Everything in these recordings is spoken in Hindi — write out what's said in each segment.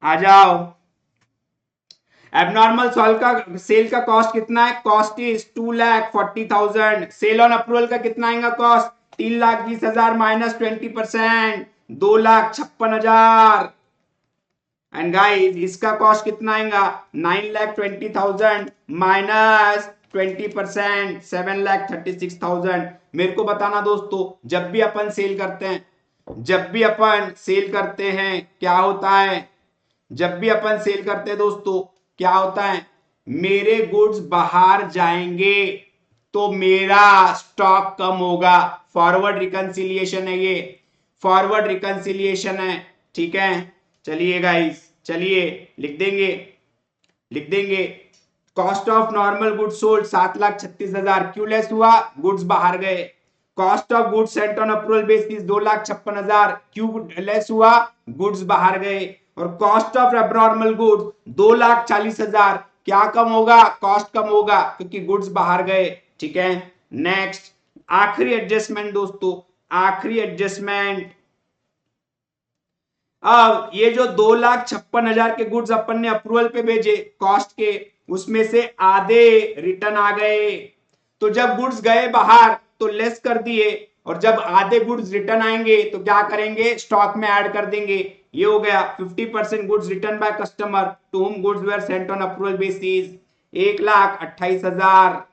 आ जाओ। एबनॉर्मल सेल का कॉस्ट कितना है? Cost is 2,40,000। Sale on approval का कितना आएगा कॉस्ट? 3,20,000 माइनस 20%, 2,56,000। एंड गाइस इसका कॉस्ट कितना आएगा? 9,20,000 माइनस 20%, 7,36,000। मेरे को बताना दोस्तों, जब भी अपन सेल करते हैं, जब भी अपन सेल करते हैं क्या होता है? जब भी अपन सेल करते हैं दोस्तों क्या होता है? मेरे गुड्स बाहर जाएंगे तो मेरा स्टॉक कम होगा। फॉरवर्ड रिकंसिलिएशन है ये, फॉरवर्ड रिकंसिलिएशन है। ठीक है, चलिए गाइस, चलिए लिख देंगे, लिख देंगे। Cost of normal goods sold 7,36,000, क्यों लेस हुआ? गुड्स बाहर गए। Cost of goods sent on approval basis 2,56,000, क्यों लेस हुआ? गुड्स बाहर गए। और कॉस्ट ऑफ एबनॉर्मल गुड्स 2,40,000, क्या कम होगा? कॉस्ट कम होगा क्योंकि गुड्स बाहर गए। ठीक है, नेक्स्ट आखिरी एडजस्टमेंट दोस्तों, आखिरी एडजस्टमेंट। अब ये जो 2,56,000 के गुड्स अपन ने अप्रूवल पे भेजे कॉस्ट के, उसमें से आधे रिटर्न आ गए। तो जब गुड्स गए बाहर तो लेस कर दिए, और जब आधे गुड्स रिटर्न आएंगे तो क्या करेंगे? स्टॉक में ऐड कर देंगे। ये हो गया 50% goods return by customer to whom goods were sent on approval basis, 1,28,000।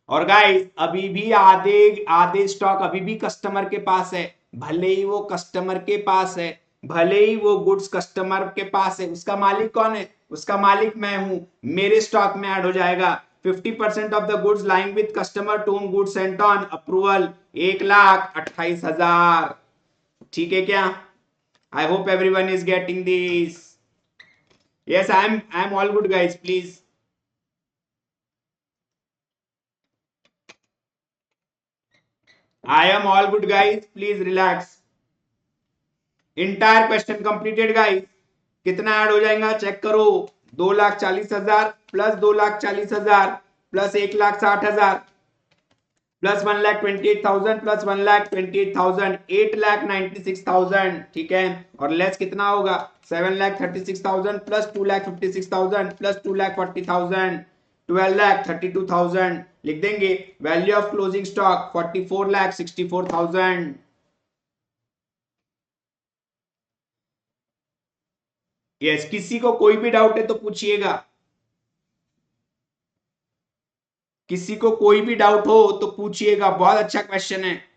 और गाइस अभी भी आधे आधे स्टॉक अभी भी कस्टमर के पास है। भले ही वो कस्टमर के पास है, भले ही वो गुड्स कस्टमर के पास है, उसका मालिक कौन है? उसका मालिक मैं हूं। मेरे स्टॉक में ऐड हो जाएगा। 50% of the goods lying with customer to whom goods sent on approval, 1,28,000। ठीक है क्या? I hope everyone is getting this. Yes, I am all good guys, please. I am all good guys, please relax. Entire question completed guys. कितना ऐड हो जाएगा चेक करो? 2,40,000 प्लस 2,40,000 प्लस 1,60,000 प्लस 1,28,000 प्लस 1,28,000, 8,96,000। ठीक है, और लेस कितना होगा? 7,36,000 प्लस 2,56,000 प्लस 2,40,000, 12,32,000। लिख देंगे value of closing stock 44,64,000। Yes, किसी को कोई भी डाउट है तो पूछिएगा। किसी को कोई भी डाउट हो तो पूछिएगा, बहुत अच्छा क्वेश्चन है।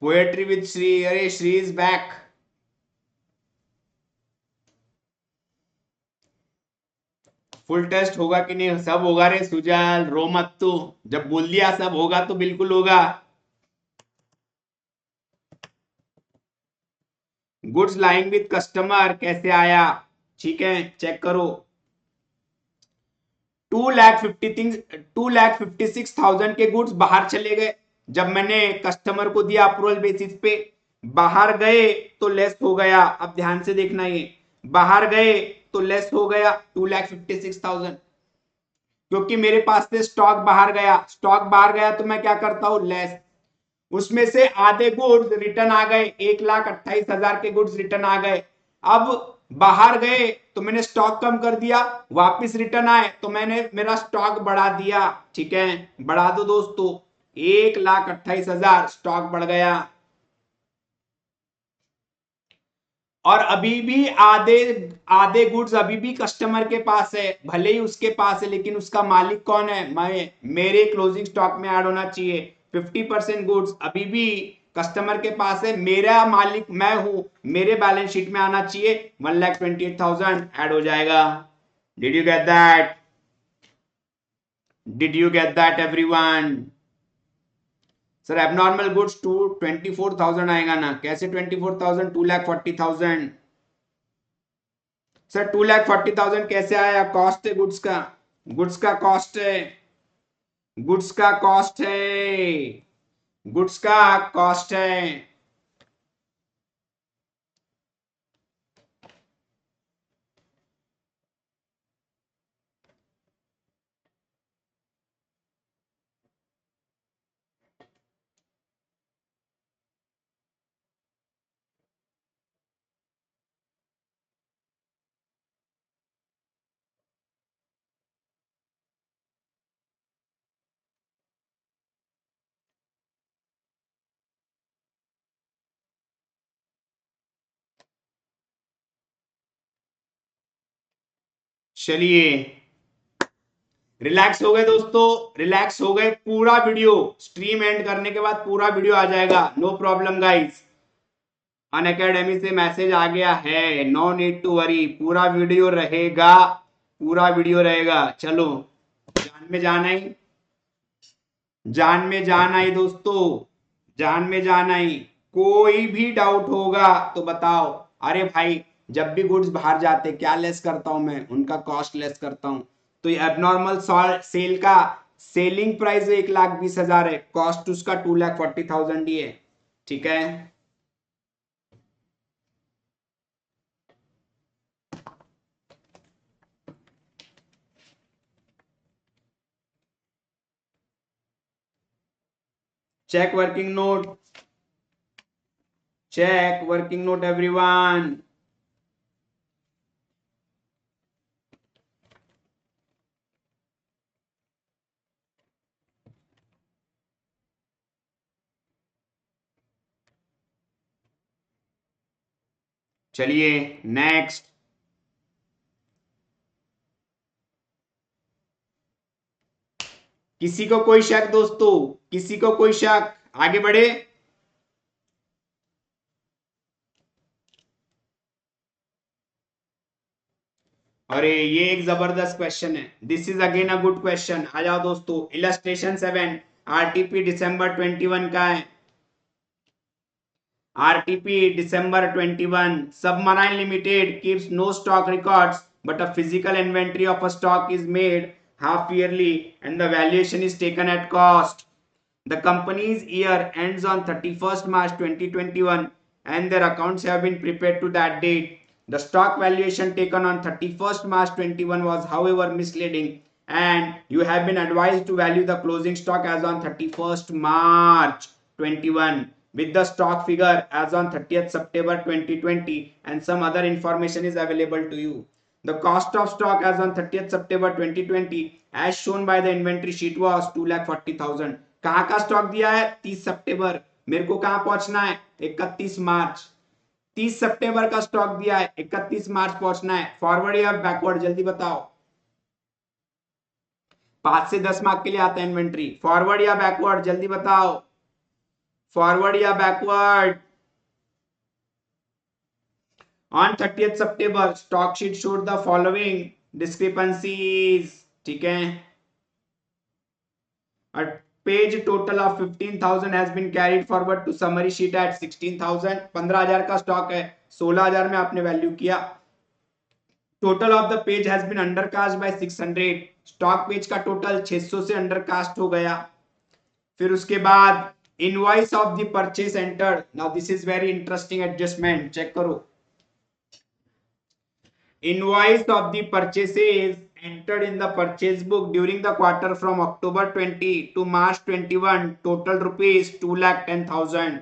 पोएट्री विद श्री, अरे Shri is back. Full test होगा कि नहीं? सब होगा रे सुजाल, रो मत तू। जब बोल दिया सब होगा तो बिल्कुल होगा। गुड्स लाइंग विद कस्टमर कैसे आया? ठीक है, चेक करो। 2,56,000 के गुड्स बाहर चले गए जब मैंने कस्टमर को दिया अप्रूवल बेसिस पे। बाहर गए तो लेस हो गया। अब ध्यान से देखना, ये बाहर गए तो लेस हो गया 2,56,000, क्योंकि मेरे पास से स्टॉक बाहर गया। स्टॉक बाहर गया तो मैं क्या करता हूं? लेस। उसमें से आधे गुड्स रिटर्न आ गए, 1,28,000 के गुड्स रिटर्न आ गए। अब बाहर गए तो मैंने स्टॉक कम कर दिया, वापस रिटर्न आए तो मैंने मेरा स्टॉक बढ़ा दिया। ठीक है, बढ़ा दो दोस्तों, 1,28,000 स्टॉक बढ़ गया। और अभी भी आधे आधे गुड्स अभी भी कस्टमर के पास है, भले ही उसके पास है लेकिन उसका मालिक कौन है? मैं। मेरे क्लोजिंग स्टॉक में ऐड होना चाहिए। 50% गुड्स अभी भी कस्टमर के पास है, मेरा मालिक मैं हूं, मेरे बैलेंस शीट में आना चाहिए। 1,28,000 ऐड हो जाएगा। Did you get that? Did you get that everyone? Sir abnormal goods 24,000 आएगा ना? कैसे 24,000? 2,40,000। सर 2,40,000 कैसे आया? कॉस्ट है गुड्स का, गुड्स का कॉस्ट है, गुड्स का कॉस्ट है, गुड्स का कॉस्ट है। चलिए रिलैक्स हो गए दोस्तों, रिलैक्स हो गए। पूरा वीडियो स्ट्रीम एंड करने के बाद पूरा वीडियो आ जाएगा, नो प्रॉब्लम गाइस। अनअकैडमी से मैसेज आ गया है, नो नीड टू वरी, पूरा वीडियो रहेगा, पूरा वीडियो रहेगा। चलो जान में जान आई, जान में जान आई दोस्तों, जान में जान आई। कोई भी डाउट होगा तो बताओ। अरे भाई जब भी गुड्स बाहर जाते क्या लेस करता हूं मैं, उनका कॉस्ट लेस करता हूं। तो ये एबनॉर्मल सेल का सेलिंग प्राइस 1,20,000 है, कॉस्ट उसका 2,40,000 ही है। ठीक है, check working note, check working note everyone. चलिए नेक्स्ट, किसी को कोई शक दोस्तों, किसी को कोई शक, आगे बढ़े। अरे ये एक जबरदस्त क्वेश्चन है, this is again a good question. आ जाओ दोस्तों, इलस्ट्रेशन 7 आरटीपी दिसंबर 21 का है। RTP December 21. Submarine Limited keeps no stock records, but a physical inventory of a stock is made half yearly and the valuation is taken at cost. The company's year ends on 31st March 2021 and their accounts have been prepared to that date. The stock valuation taken on 31st March 21 was however misleading and you have been advised to value the closing stock as on 31st March 21 with the stock figure as on 30th September 2020 and some other information is available to you. The cost of stock as on 30th September 2020 as shown by the inventory sheet was 2,40,000. कहाँ का स्टॉक दिया है 30 सितंबर, मेरे को कहाँ पहुंचना है 31 मार्च। 30 सितंबर का स्टॉक दिया है, 31 मार्च पहुंचना है। फॉरवर्ड या बैकवर्ड जल्दी बताओ, 5 से 10 मार्क के लिए आता है इन्वेंट्री। फॉरवर्ड या बैकवर्ड जल्दी बताओ, फॉरवर्ड या backward. On 30th September, stock sheet showed the following discrepancies. ठीक है, a page total of 15,000 has been carried forward to summary sheet at 16,000. 15,000 का स्टॉक है, 16,000 में आपने वैल्यू किया। Total of the page has been undercast by 600। Stock page का टोटल 600 से अंडरकास्ट हो गया। फिर उसके बाद invoice of the purchase entered. Now this is very interesting adjustment, check करो। Invoice of the purchases entered in the purchase book during the quarter from October 20 to March 21 total rupees 2,10,000.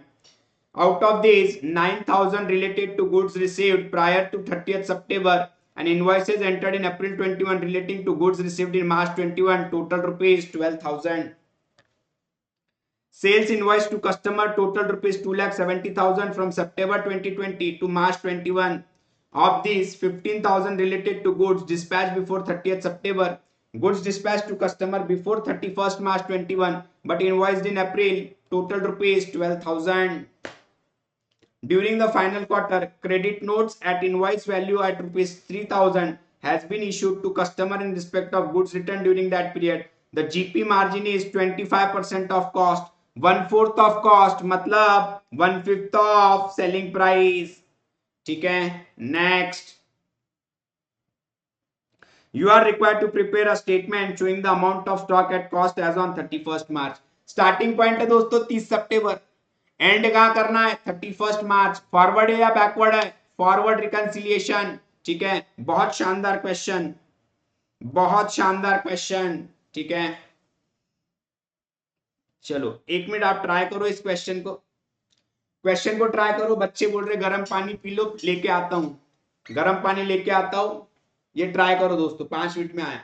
Out of these, 9,000 related to goods received prior to 30th September and invoices entered in April 21 relating to goods received in March 21 total rupees 12,000. Sales invoice to customer total rupees 2,70,000 from September 2020 to March 21. Of these, 15,000 related to goods dispatched before 30th September, goods dispatched to customer before 31st March 21 but invoiced in April total rupees 12,000. During the final quarter, credit notes at invoice value at rupees 3,000 has been issued to customer in respect of goods returned during that period. The GP margin is 25% of cost, 1/4 of cost मतलब 1/5 of selling price. ठीक है, next. You are required to prepare a statement showing the amount of stock at cost as on 31st March. Starting point है दोस्तों 30 सितंबर, एंड कहां करना है 31st मार्च। फॉरवर्ड है या बैकवर्ड है, फॉरवर्ड रिकंसिलिएशन। ठीक है, बहुत शानदार क्वेश्चन, बहुत शानदार क्वेश्चन। ठीक है, चलो 1 मिनट आप ट्राई करो इस क्वेश्चन को, क्वेश्चन को ट्राई करो। बच्चे बोल रहे गर्म पानी पी लो, लेके आता हूं, गर्म पानी लेके आता हूं। ये ट्राई करो दोस्तों, 5 मिनट में आया।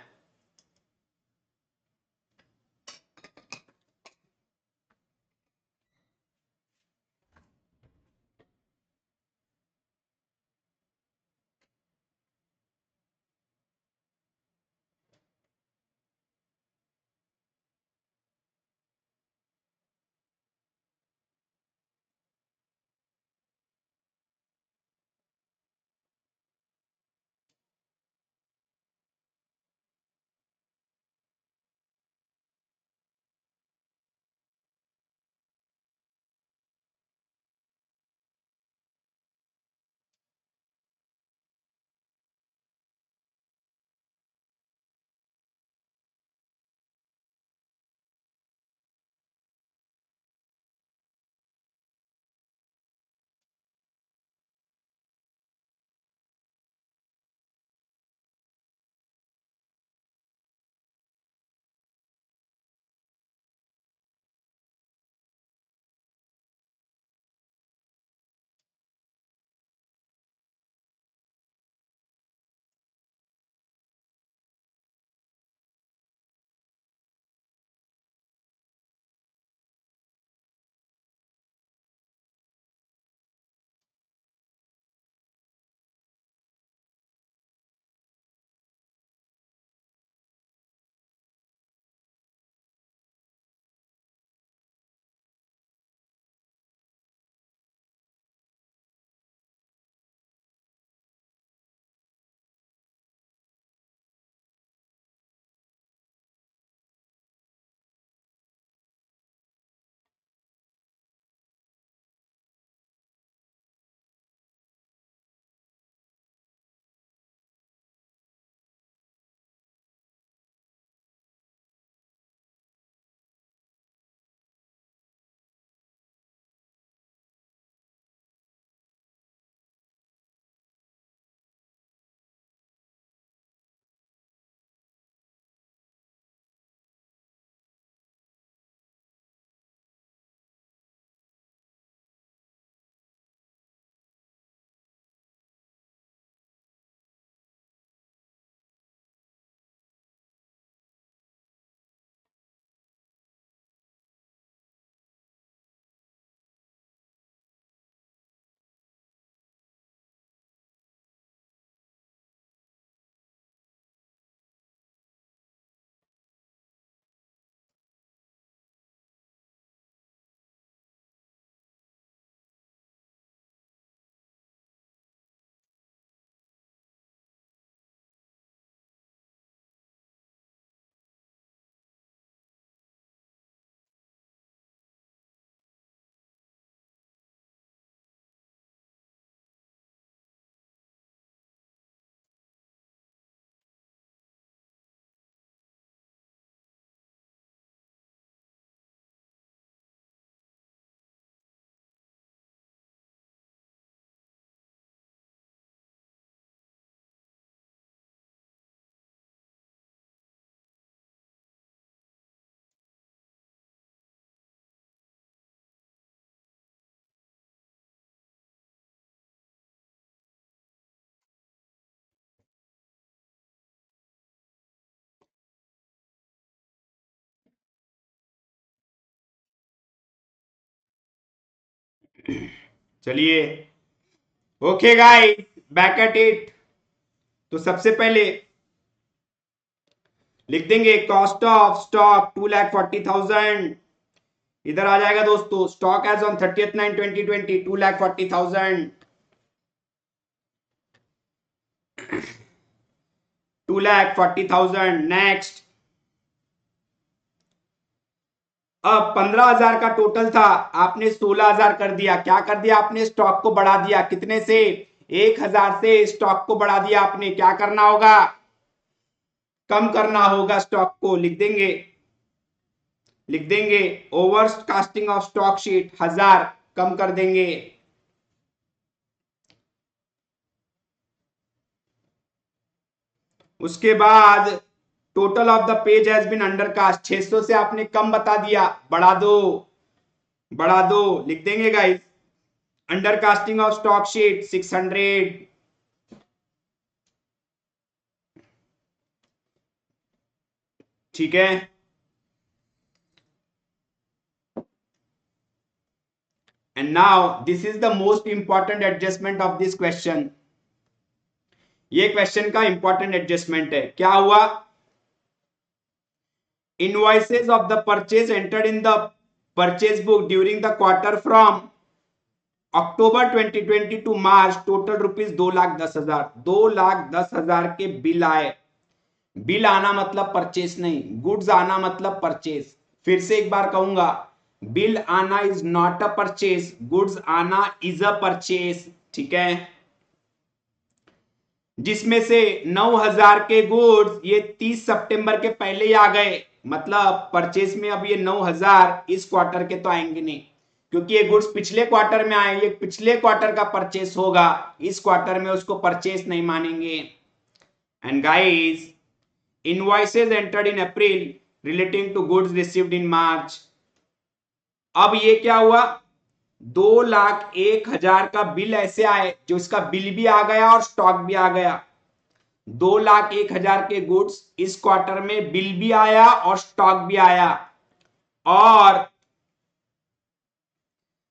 चलिए, okay guys, back at it. तो सबसे पहले लिख देंगे कॉस्ट ऑफ स्टॉक 2,40,000। इधर आ जाएगा दोस्तों, स्टॉक एज ऑन 30/9/2020 2,40,000, 2,40,000। नेक्स्ट, अब 15,000 का टोटल था, आपने 16,000 कर दिया। क्या कर दिया आपने? स्टॉक को बढ़ा दिया। कितने से? 1,000 से स्टॉक को बढ़ा दिया आपने। क्या करना होगा? कम करना होगा स्टॉक को। लिख देंगे overcasting of stock sheet 1,000 कम कर देंगे। उसके बाद total of the page has been undercast, 600 से आपने कम बता दिया, बढ़ा दो, बढ़ा दो। लिख देंगे guys undercasting of stock sheet 600। ठीक है, and now this is the most important adjustment of this question. ये क्वेश्चन का इंपॉर्टेंट एडजस्टमेंट है। क्या हुआ? Invoices of the purchase entered in the purchase book during the quarter from October 2020 to March, total rupees 2,10,000। 2,10,000 के बिल आए। बिल आना मतलब परचेस नहीं, गुड्स आना मतलब परचेस। फिर से एक बार कहूंगा, बिल आना is not a purchase, goods आना इज अ परचेस। ठीक है, जिसमें से 9,000 के गुड्स ये 30 सितंबर के पहले ही आ गए। मतलब परचेस में अब ये 9,000 इस क्वार्टर के तो आएंगे नहीं, क्योंकि ये गुड्स पिछले क्वार्टर में आए, ये पिछले क्वार्टर का परचेस होगा, इस क्वार्टर में उसको परचेस नहीं मानेंगे। And guys, invoices entered in April relating to goods received in March. अब ये क्या हुआ? 2,01,000 का बिल ऐसे आए जो इसका बिल भी आ गया और स्टॉक भी आ गया। 2,01,000 के गुड्स इस क्वार्टर में बिल भी आया और स्टॉक भी आया, और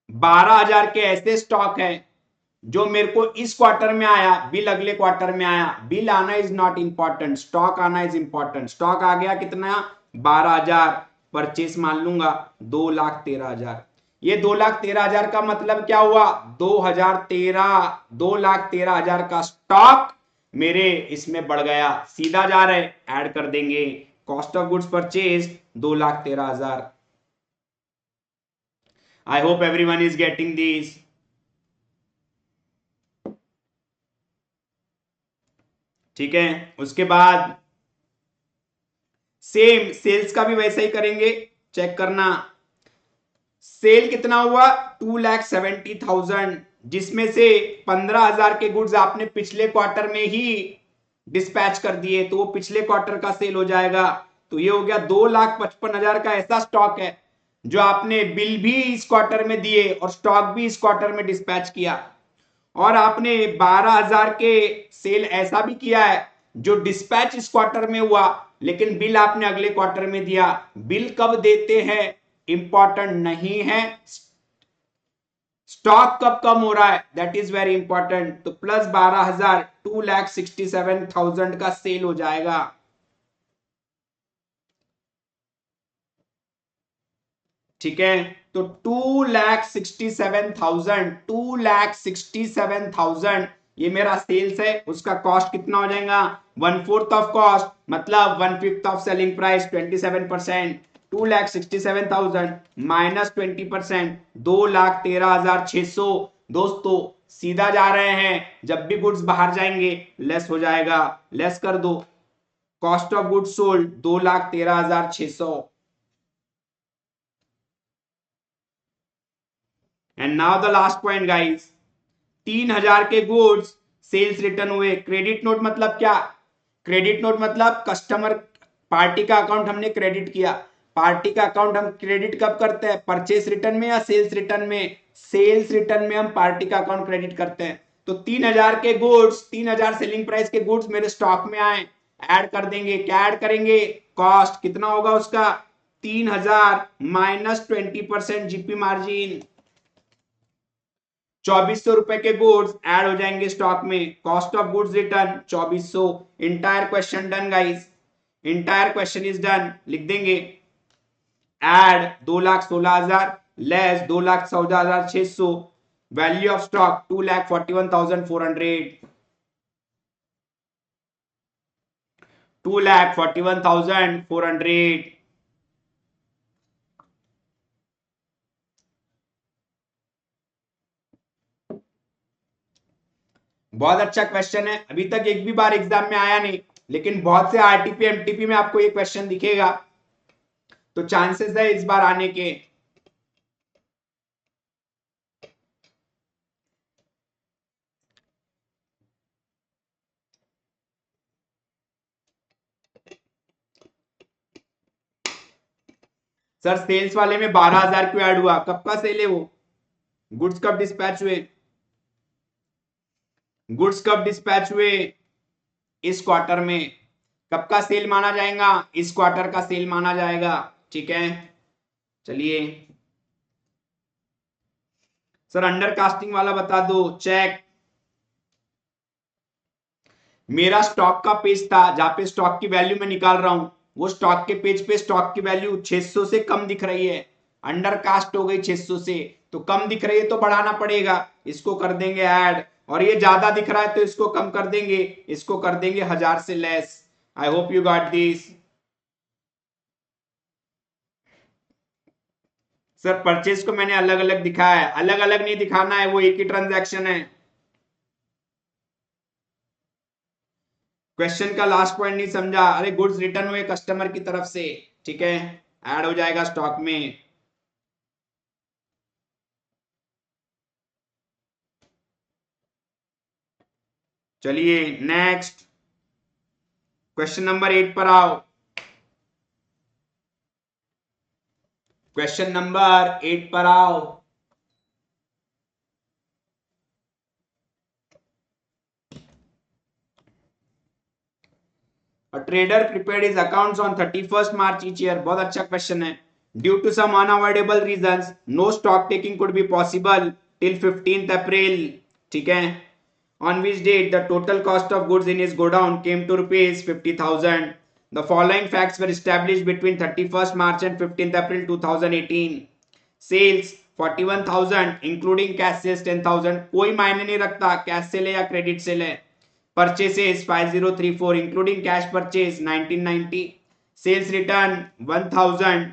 12,000 के ऐसे स्टॉक है जो मेरे को इस क्वार्टर में आया, बिल अगले क्वार्टर में आया। बिल आना इज नॉट इंपॉर्टेंट, स्टॉक आना इज इंपॉर्टेंट। स्टॉक आ गया कितना? 12,000। परचेस मान लूंगा 2,13,000। ये 2,13,000 का मतलब क्या हुआ? 2,13,000 का स्टॉक मेरे इसमें बढ़ गया। सीधा जा रहे, ऐड कर देंगे। Cost of goods purchase 2,13,000। I hope everyone is getting this. ठीक है, उसके बाद सेम सेल्स का भी वैसा ही करेंगे। चेक करना, सेल कितना हुआ? 2,70,000, जिसमें से 15,000 के गुड्स आपने पिछले क्वार्टर में ही डिस्पैच कर दिए, तो वो पिछले क्वार्टर का सेल हो जाएगा। तो ये हो गया 2,55,000 का ऐसा स्टॉक है जो आपने बिल भी इस क्वार्टर में दिए और स्टॉक भी इस क्वार्टर में डिस्पैच किया। और आपने 12,000 के सेल ऐसा भी किया है जो डिस्पैच इस क्वार्टर में हुआ, लेकिन बिल आपने अगले क्वार्टर में दिया। बिल कब देते हैं इंपॉर्टेंट नहीं है, स्टॉक कब कम हो रहा है दैट इज वेरी इंपॉर्टेंट। तो प्लस 12,000, 2,67,000 का सेल हो जाएगा। ठीक है, तो 2,67,000, 2,67,000 ये मेरा सेल्स है। उसका कॉस्ट कितना हो जाएगा? 1/4 ऑफ कॉस्ट, मतलब 1/5 ऑफ सेलिंग प्राइस, 27%। 2,67,000 माइनस 20%, 2,13,600। दोस्तों सीधा जा रहे हैं, जब भी गुड्स बाहर जाएंगे लेस हो जाएगा, लेस कर दो। Cost of goods sold 2,13,600। And now the last point guys, 3,000 के गुड्स सेल्स रिटर्न हुए। क्रेडिट नोट मतलब क्या? क्रेडिट नोट मतलब कस्टमर पार्टी का अकाउंट हमने क्रेडिट किया। पार्टी का अकाउंट हम क्रेडिट कब करते हैं? परचेस रिटर्न में या सेल्स रिटर्न में? सेल्स रिटर्न में हम पार्टी का अकाउंट क्रेडिट करते हैं। तो 3,000 के गुड्स, 3,000 सेलिंग प्राइस के गुड्स मेरे स्टॉक में आए, ऐड कर देंगे। क्या ऐड करेंगे? कॉस्ट कितना होगा उसका? 3,000 माइनस 20% जीपी मार्जिन। ₹2400 के गुड्स ऐड हो जाएंगे स्टॉक में, cost of goods return 2400। Entire question done guys, entire question is done. लिख देंगे add 2,16,000 less 2,14,600, value of stock 2,41,400, 2,41,400। बहुत अच्छा क्वेश्चन है, अभी तक एक भी बार एग्जाम में आया नहीं, लेकिन बहुत से आरटीपी एमटीपी में आपको ये क्वेश्चन दिखेगा, तो चांसेस है इस बार आने के। सर सेल्स वाले में 12,000 क्यों ऐड हुआ, कब का सेल है वो, गुड्स कब डिस्पैच हुए, गुड्स कब डिस्पैच हुए, इस क्वार्टर में। कब का सेल माना जाएगा, इस क्वार्टर का सेल माना जाएगा, ठीक है। चलिए सर अंडर कास्टिंग वाला बता दो, चेक। मेरा स्टॉक का पेज था जहां पे स्टॉक की वैल्यू मैं निकाल रहा हूं, वो स्टॉक के पेज पे स्टॉक की वैल्यू 600 से कम दिख रही है, अंडर कास्ट हो गई 600 से, तो कम दिख रही है तो बढ़ाना पड़ेगा, इसको कर देंगे ऐड। और ये ज्यादा दिख रहा है तो इसको कम कर देंगे, इसको कर देंगे 1000 से less. I hope you got this. Sir purchase को मैंने अलग अलग दिखाया है, अलग अलग नहीं दिखाना है, वो एक ही ट्रांजैक्शन है। क्वेश्चन का लास्ट पॉइंट नहीं समझा, अरे गुड्स रिटर्न हुए कस्टमर की तरफ से, ठीक है, ऐड हो जाएगा स्टॉक में। चलिए नेक्स्ट क्वेश्चन नंबर 8 पर आओ, क्वेश्चन नंबर 8 पर आओ। A trader prepared his accounts on 31st March each year, बहुत अच्छा क्वेश्चन है। Due to some unavoidable reasons, no stock taking could be possible till 15th April, ठीक है, on which date the total cost of goods in his godown came to rupees 50,000. The following facts were established between 31st March and 15th April 2018. Sales 41,000 including cash sales 10,000, कोई मायने नहीं रखता कैश से ले या क्रेडिट से ले। Purchases 5034 including cash purchase 1990. Sales return 1000.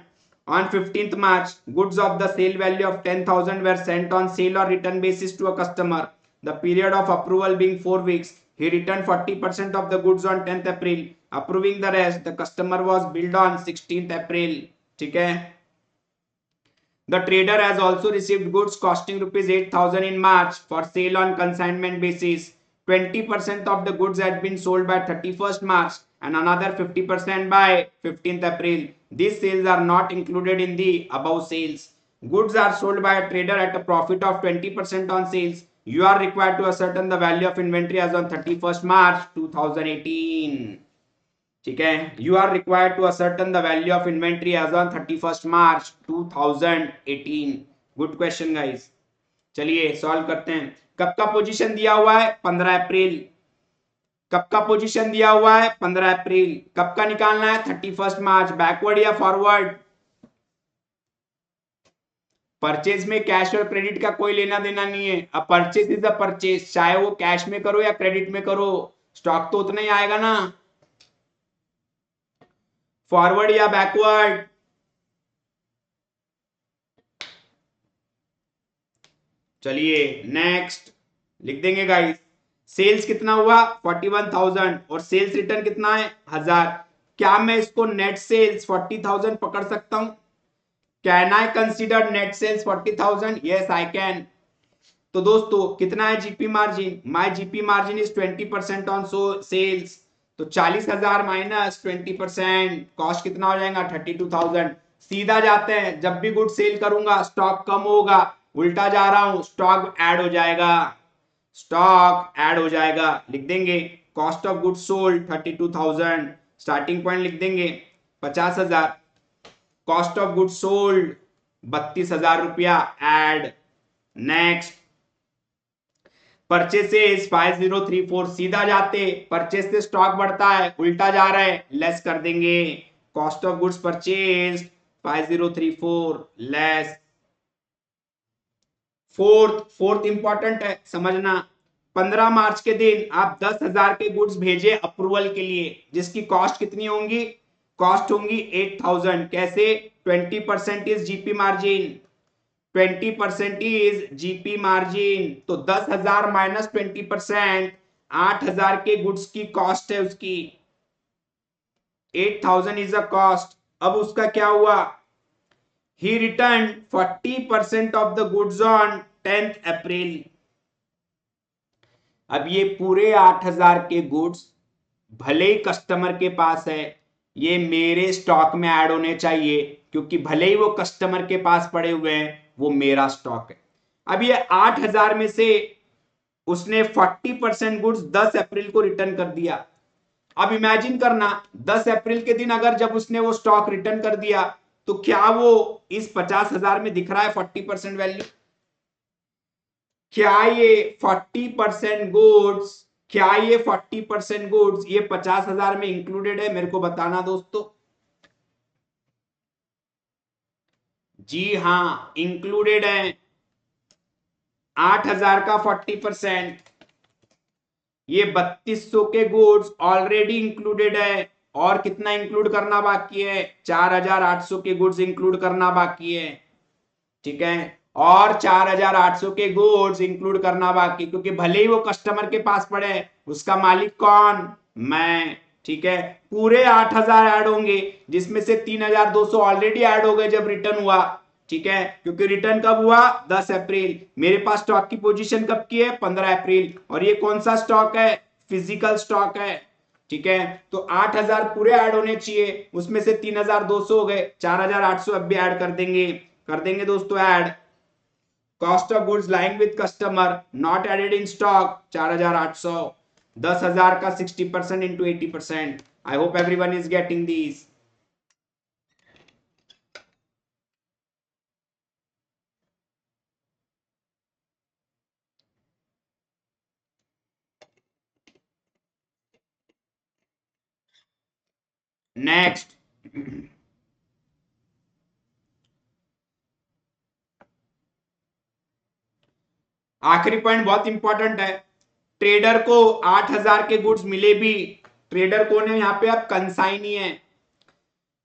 On 15th March, goods of the sale value of 10,000 were sent on sale or return basis to a customer. The period of approval being 4 weeks. He returned 40% of the goods on 10th April. Approving the rest, the customer was billed on 16th April. ठीक है। The trader has also received goods costing rupees 8,000 in March for sale on consignment basis. 20% of the goods had been sold by 31st March and another 50% by 15th April. These sales are not included in the above sales. Goods are sold by a trader at a profit of 20% on sales. You are required to ascertain the value of inventory as on 31st March 2018. ठीक है, you are required to ascertain the value of inventory as on 31st March 2018। Good question guys. चलिए सॉल्व करते हैं। कब का पोजीशन दिया हुआ है 15 अप्रैल, कब का पोजीशन दिया हुआ है 15 अप्रैल, कब का निकालना है 31st मार्च, बैकवर्ड या फॉरवर्ड। परचेज में कैश और क्रेडिट का कोई लेना देना नहीं है, अब परचेज इज अ परचेज, चाहे वो कैश में करो या क्रेडिट में करो, स्टॉक तो उतना ही आएगा ना। फॉरवर्ड या बैकवर्ड, चलिए नेक्स्ट लिख देंगे गाइस। सेल्स कितना हुआ 41,000 और सेल्स रिटर्न कितना है 1000। क्या मैं इसको नेट सेल्स 40,000 पकड़ सकता हूं, can I consider net sales 40,000, yes I can. तो दोस्तों कितना है GP margin, my GP margin is 20% on sales, तो 40,000 माइनस 20%, कॉस्ट कितना हो जाएगा 32,000। सीधा जाते हैं, जब भी गुड सेल करूंगा स्टॉक कम होगा, उल्टा जा रहा हूं स्टॉक ऐड हो जाएगा, स्टॉक ऐड हो जाएगा। लिख देंगे cost of good sold 32,000, starting point लिख देंगे 50,000, कॉस्ट ऑफ गुड सोल्ड 32,000 रुपया ऐड। नेक्स्ट परचेसेस 5034 सीधा जाते, परचेस से स्टॉक बढ़ता है, उल्टा जा रहा है, लेस कर देंगे। Cost of goods purchase 5034 less. Fourth important है समझना। 15 मार्च के दिन आप 10,000 के गुड्स भेजे अप्रूवल के लिए, जिसकी कॉस्ट कितनी होंगी? कॉस्ट होंगी 8,000। कैसे? 20% is GP margin, 20% is GP margin. तो 10,000 माइनस 20%, 8,000 के गुड्स की कॉस्ट है उसकी, 8,000 इज अ कॉस्ट। अब उसका क्या हुआ? He return 40% of the goods on 10th April. अब ये पूरे 8,000 के गुड्स भले ही कस्टमर के पास है, ये मेरे स्टॉक में ऐड होने चाहिए, क्योंकि भले ही वो कस्टमर के पास पड़े हुए हैं, वो मेरा स्टॉक है। अब ये 8,000 में से उसने 40% गुड्स 10 अप्रैल को रिटर्न कर दिया। अब इमेजिन करना, 10 अप्रैल के दिन अगर जब उसने वो स्टॉक रिटर्न कर दिया, तो क्या वो इस 50,000 में दिख रहा है 40% वैल्यू? क्या ये 40% गुड्स, क्या ये 40% गुड्स ये 50,000 में इंक्लूडेड है? मेरे को बताना दोस्तों। जी हाँ, इंक्लूडेड है। 8,000 का 40%, ये 3200 के गुड्स ऑलरेडी इंक्लूडेड है। और कितना इंक्लूड करना बाकी है? 4,800 के गुड्स इंक्लूड करना बाकी है। ठीक है, और 4,800 के गुड्स इंक्लूड करना बाकी, क्योंकि भले ही वो कस्टमर के पास पड़े, उसका मालिक कौन? मैं। ठीक है, पूरे 8,000 ऐड होंगे, जिसमें से 3,200 ऑलरेडी ऐड हो गए जब रिटर्न हुआ। ठीक है, क्योंकि रिटर्न कब हुआ? 10 अप्रैल। मेरे पास स्टॉक की पोजीशन कब की है? 15 अप्रैल। और ये कौन सा स्टॉक है? फिजिकल स्टॉक है। ठीक है, तो 8,000 पूरे ऐड होने चाहिए, उसमें से 3,200 हो गए, 4,800 अब भी ऐड कर देंगे दोस्तों add. Cost of goods lying with customer not added in stock 4,800। 10,000 का 60% into 80%। I hope everyone is getting this. Next, आखिरी पॉइंट बहुत इंपॉर्टेंट है। ट्रेडर को 8,000 के गुड्स मिले भी, ट्रेडर को ने यहां पे अब कंसाइनी है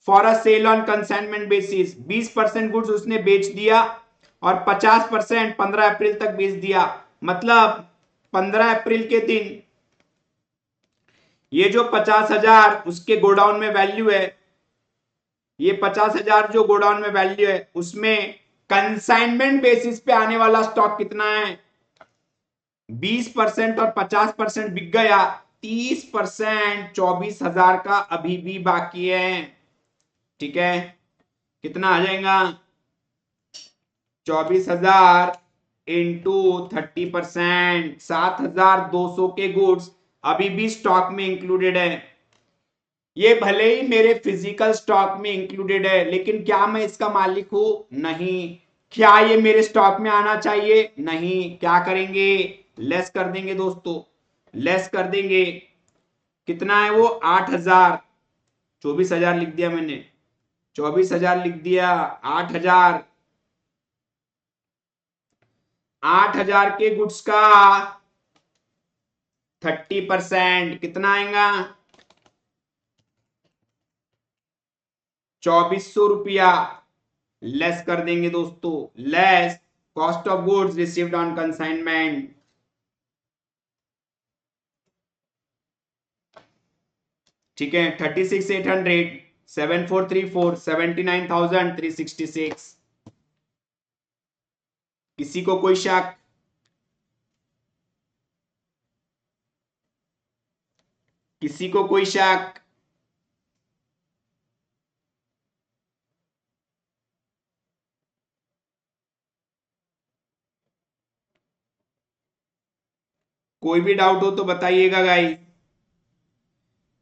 for a sale on consignment basis. 20% goods उसने बेच दिया और 50% 15 अप्रैल तक बेच दिया। मतलब 15 अप्रैल के दिन ये जो 50,000 उसके गोडाउन में वैल्यू है, ये 50,000 जो गोडाउन में वैल्यू है, उसमें कंसाइनमेंट बेसिस पे आने वाला स्टॉक कितना है? 20% और 50% बिक गया, 30% 24,000 का अभी भी बाकी है। ठीक है, कितना आ जाएगा? 24,000 इंटू 30%, 7,200 के गुड्स अभी भी स्टॉक में इंक्लूडेड है। ये भले ही मेरे फिजिकल स्टॉक में इंक्लूडेड है, लेकिन क्या मैं इसका मालिक हूं? नहीं। क्या ये मेरे स्टॉक में आना चाहिए? नहीं। क्या करेंगे? लेस कर देंगे दोस्तों, लेस कर देंगे। कितना है वो? 8,000। 24,000 लिख दिया मैंने, 24,000 लिख दिया। 8,000, 8,000 के गुड्स का 30% कितना आएगा? 2,400 लेस कर देंगे दोस्तों, less cost of goods received on consignment. ठीक है, 36,800, 7,434, 79,366। किसी को कोई शक? किसी को कोई शक? कोई भी डाउट हो तो बताइएगा गाइस।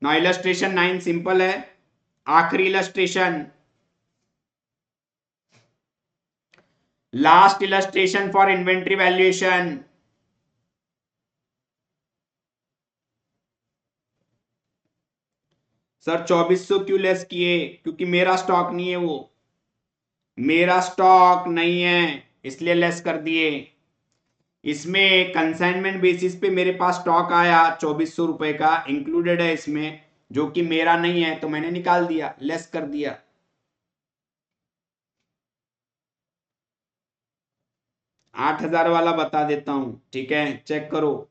ना इलस्ट्रेशन 9 सिंपल है। आखिरी illustration, last illustration for inventory valuation. Sir 2400 क्यों लेस किए? क्योंकि मेरा स्टॉक नहीं है, वो मेरा स्टॉक नहीं है इसलिए लेस कर दिए। इसमें कंसाइनमेंट बेसिस पे मेरे पास स्टॉक आया 2400 रुपए का इंक्लूडेड है इसमें, जो कि मेरा नहीं है, तो मैंने निकाल दिया, लेस कर दिया। 8000 वाला बता देता हूं, ठीक है, चेक करो।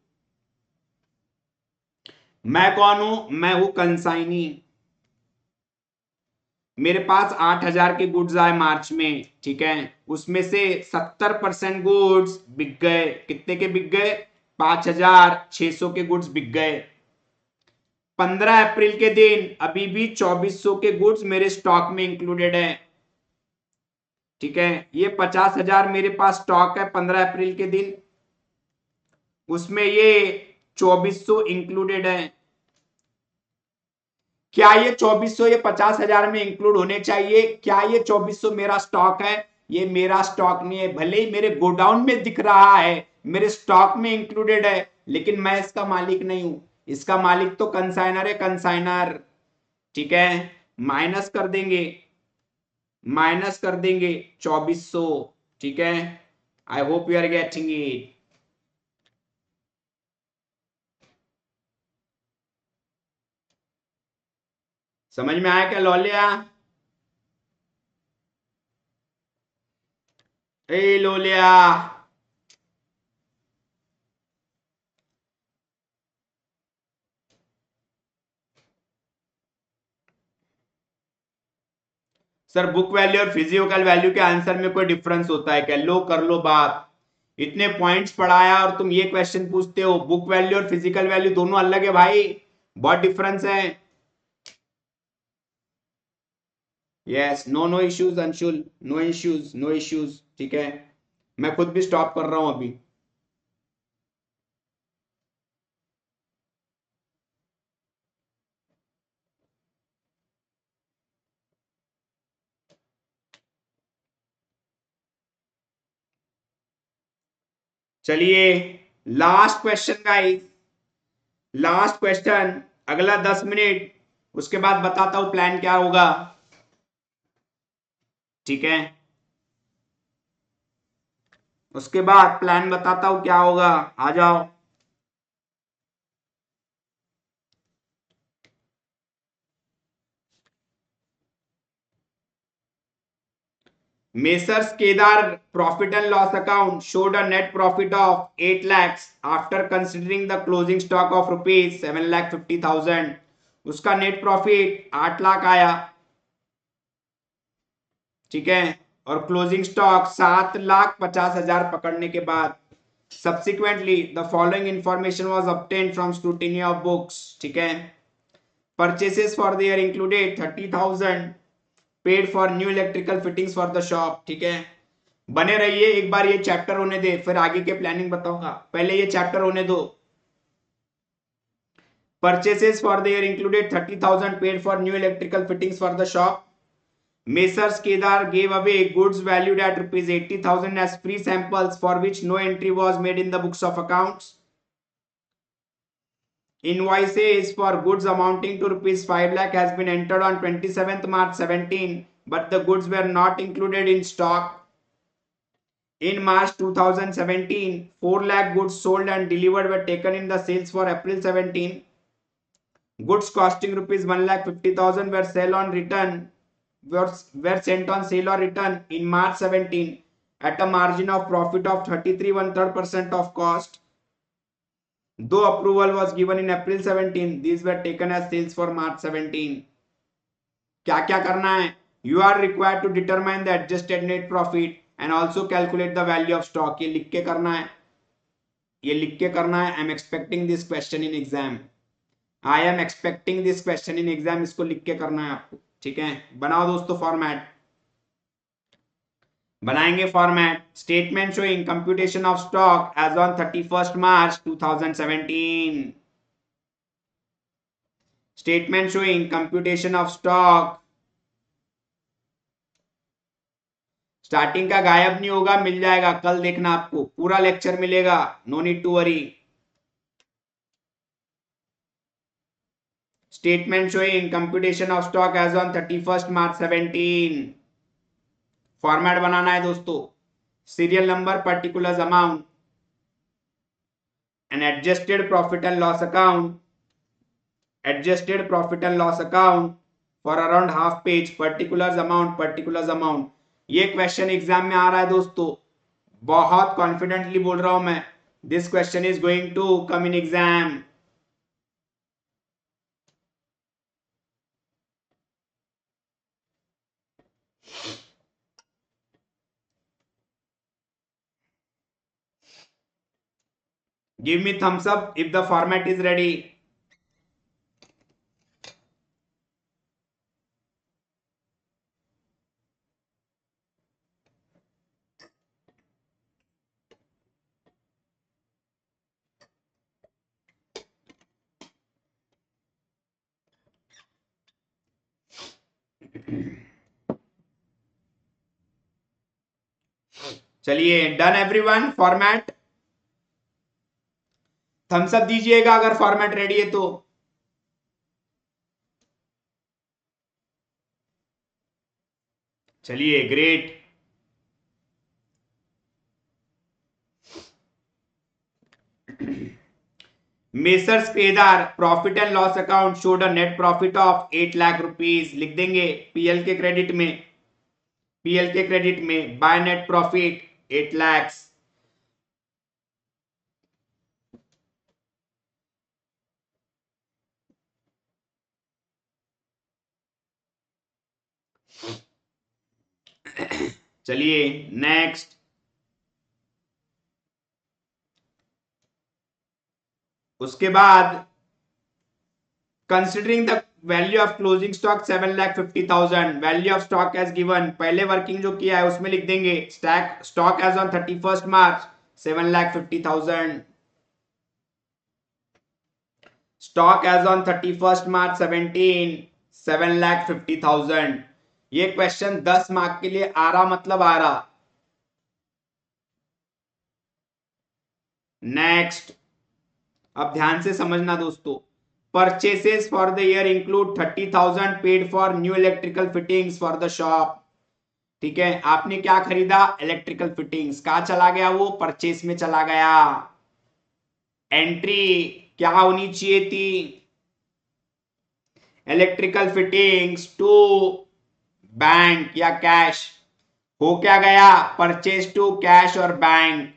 मैं कौन हूं? मैं हूं कंसाइनी। मेरे पास 8000 के गुड्स आए मार्च में, ठीक है, उसमें से 70% गुड्स बिक गए। कितने के बिक गए? 5600 के गुड्स बिक गए। 15 अप्रैल के दिन अभी भी 2400 के गुड्स मेरे स्टॉक में इंक्लूडेड है, ठीक है। ये 50,000 मेरे पास स्टॉक है 15 अप्रैल के दिन, उसमें ये 2400 इंक्लूडेड है। क्या ये 2400 ये 50,000 में इंक्लूड होने चाहिए? क्या ये 2400 मेरा स्टॉक है? ये मेरा स्टॉक नहीं है, भले ही मेरे गोडाउन में दिख रहा है, मेरे स्टॉक में इंक्लूडेड है, लेकिन मैं इसका मालिक नहीं हूं। इसका मालिक तो कंसाइनर है, कंसाइनर, ठीक है। माइनस कर देंगे, माइनस कर देंगे 2400, ठीक है। I hope you are getting it. समझ में आया क्या लौलिया? ए लोलिया, सर बुक वैल्यू और फिजिकल वैल्यू के आंसर में कोई डिफरेंस होता है क्या? लो कर लो बात। इतने पॉइंट्स पढ़ाया और तुम ये क्वेश्चन पूछते हो? बुक वैल्यू और फिजिकल वैल्यू दोनों अलग है भाई, बहुत डिफरेंस है। Yes, no no issues Anshul, no issues, no issues, ठीक है। मैं खुद भी स्टॉप कर रहा हूं अभी। चलिए last question guys, last question, अगला 10 मिनट, उसके बाद बताता हूं प्लान क्या होगा, ठीक है। उसके बाद प्लान बताता हूं क्या होगा, आ जाओ। Messrs. Kedar profit and loss account showed a net profit of 8 lakhs after considering the closing stock of rupees 7,50,000। उसका नेट प्रॉफिट 8 लाख आया, ठीक है, और क्लोजिंग स्टॉक 7,50,000 पकड़ने के बाद subsequently the following information was obtained from scrutiny of books, ठीक है। Purchases for the year included 30,000 paid for new electrical fittings for the shop, ठीक है। बने रहिए, एक बार ये चैप्टर होने दे, फिर आगे के प्लानिंग बताऊंगा, पहले ये चैप्टर होने दो। Purchases for the year included 30,000 paid for new electrical fittings for the shop. Messrs. Kedar gave away goods valued at rupees 80,000 as free samples for which no entry was made in the books of accounts. Invoices for goods amounting to rupees 5 lakh has been entered on 27th March 17, but the goods were not included in stock. In March 2017, 4 lakh goods sold and delivered were taken in the sales for April 17. Goods costing rupees 1,50,000 were sell on return were sent on sale or return in March 17 at a margin of profit of 33 1/3% of cost. Though approval was given in April 17, these were taken as sales for March 17. क्या क्या करना है? You are required to determine the adjusted net profit and also calculate the value of stock। ये लिख के करना है, ये लिख के करना है। I am expecting this question in exam, I am expecting this question in exam, इसको लिख के करना है आपको, ठीक है। बनाओ दोस्तों फॉर्मेट, बनाएंगे format. Statement showing computation of stock as on 31st March 2017। Statement showing computation of stock, starting का गायब नहीं होगा, मिल जाएगा, कल देखना आपको पूरा लेक्चर मिलेगा, no need to worry. Statement showing computation of stock as on 31 March 17। Format बनाना है दोस्तों, serial number, particular amount, an adjusted profit and loss account, adjusted profit and loss account for around half page, particulars amount। ये क्वेश्चन एग्जाम में आ रहा है दोस्तों, बहुत कॉन्फिडेंटली बोल रहा हूं मैं, this question is going to come in exam. Give me thumbs up if the format is ready. चलिए, done everyone, format thumbs up दीजिएगा अगर फॉर्मेट रेडी है तो। चलिए, great. Messrs Kedar profit and loss account showed a net profit of 8 lakh rupees. लिख देंगे पीएल के क्रेडिट में, पीएल के क्रेडिट में बाय नेट प्रॉफिट 8 लाख। चलिए नेक्स्ट, उसके बाद considering the value of closing stock 7,50,000, value of stock as given, पहले वर्किंग जो किया है उसमें लिख देंगे stock as on 31 March 7,50,000, stock as on 31 March 17 7,50,000। ये क्वेश्चन 10 मार्क के लिए आ रहा, मतलब आ रहा। नेक्स्ट, अब ध्यान से समझना दोस्तों, purchases for the year include 30,000 paid for new electrical fittings for the shop. ठीक है, आपने क्या खरीदा, इलेक्ट्रिकल फिटिंग्स, कहा चला गया वो, परचेस में चला गया। एंट्री क्या होनी चाहिए थी, इलेक्ट्रिकल फिटिंग्स टू बैंक या कैश, हो क्या गया, परचेज टू कैश और बैंक।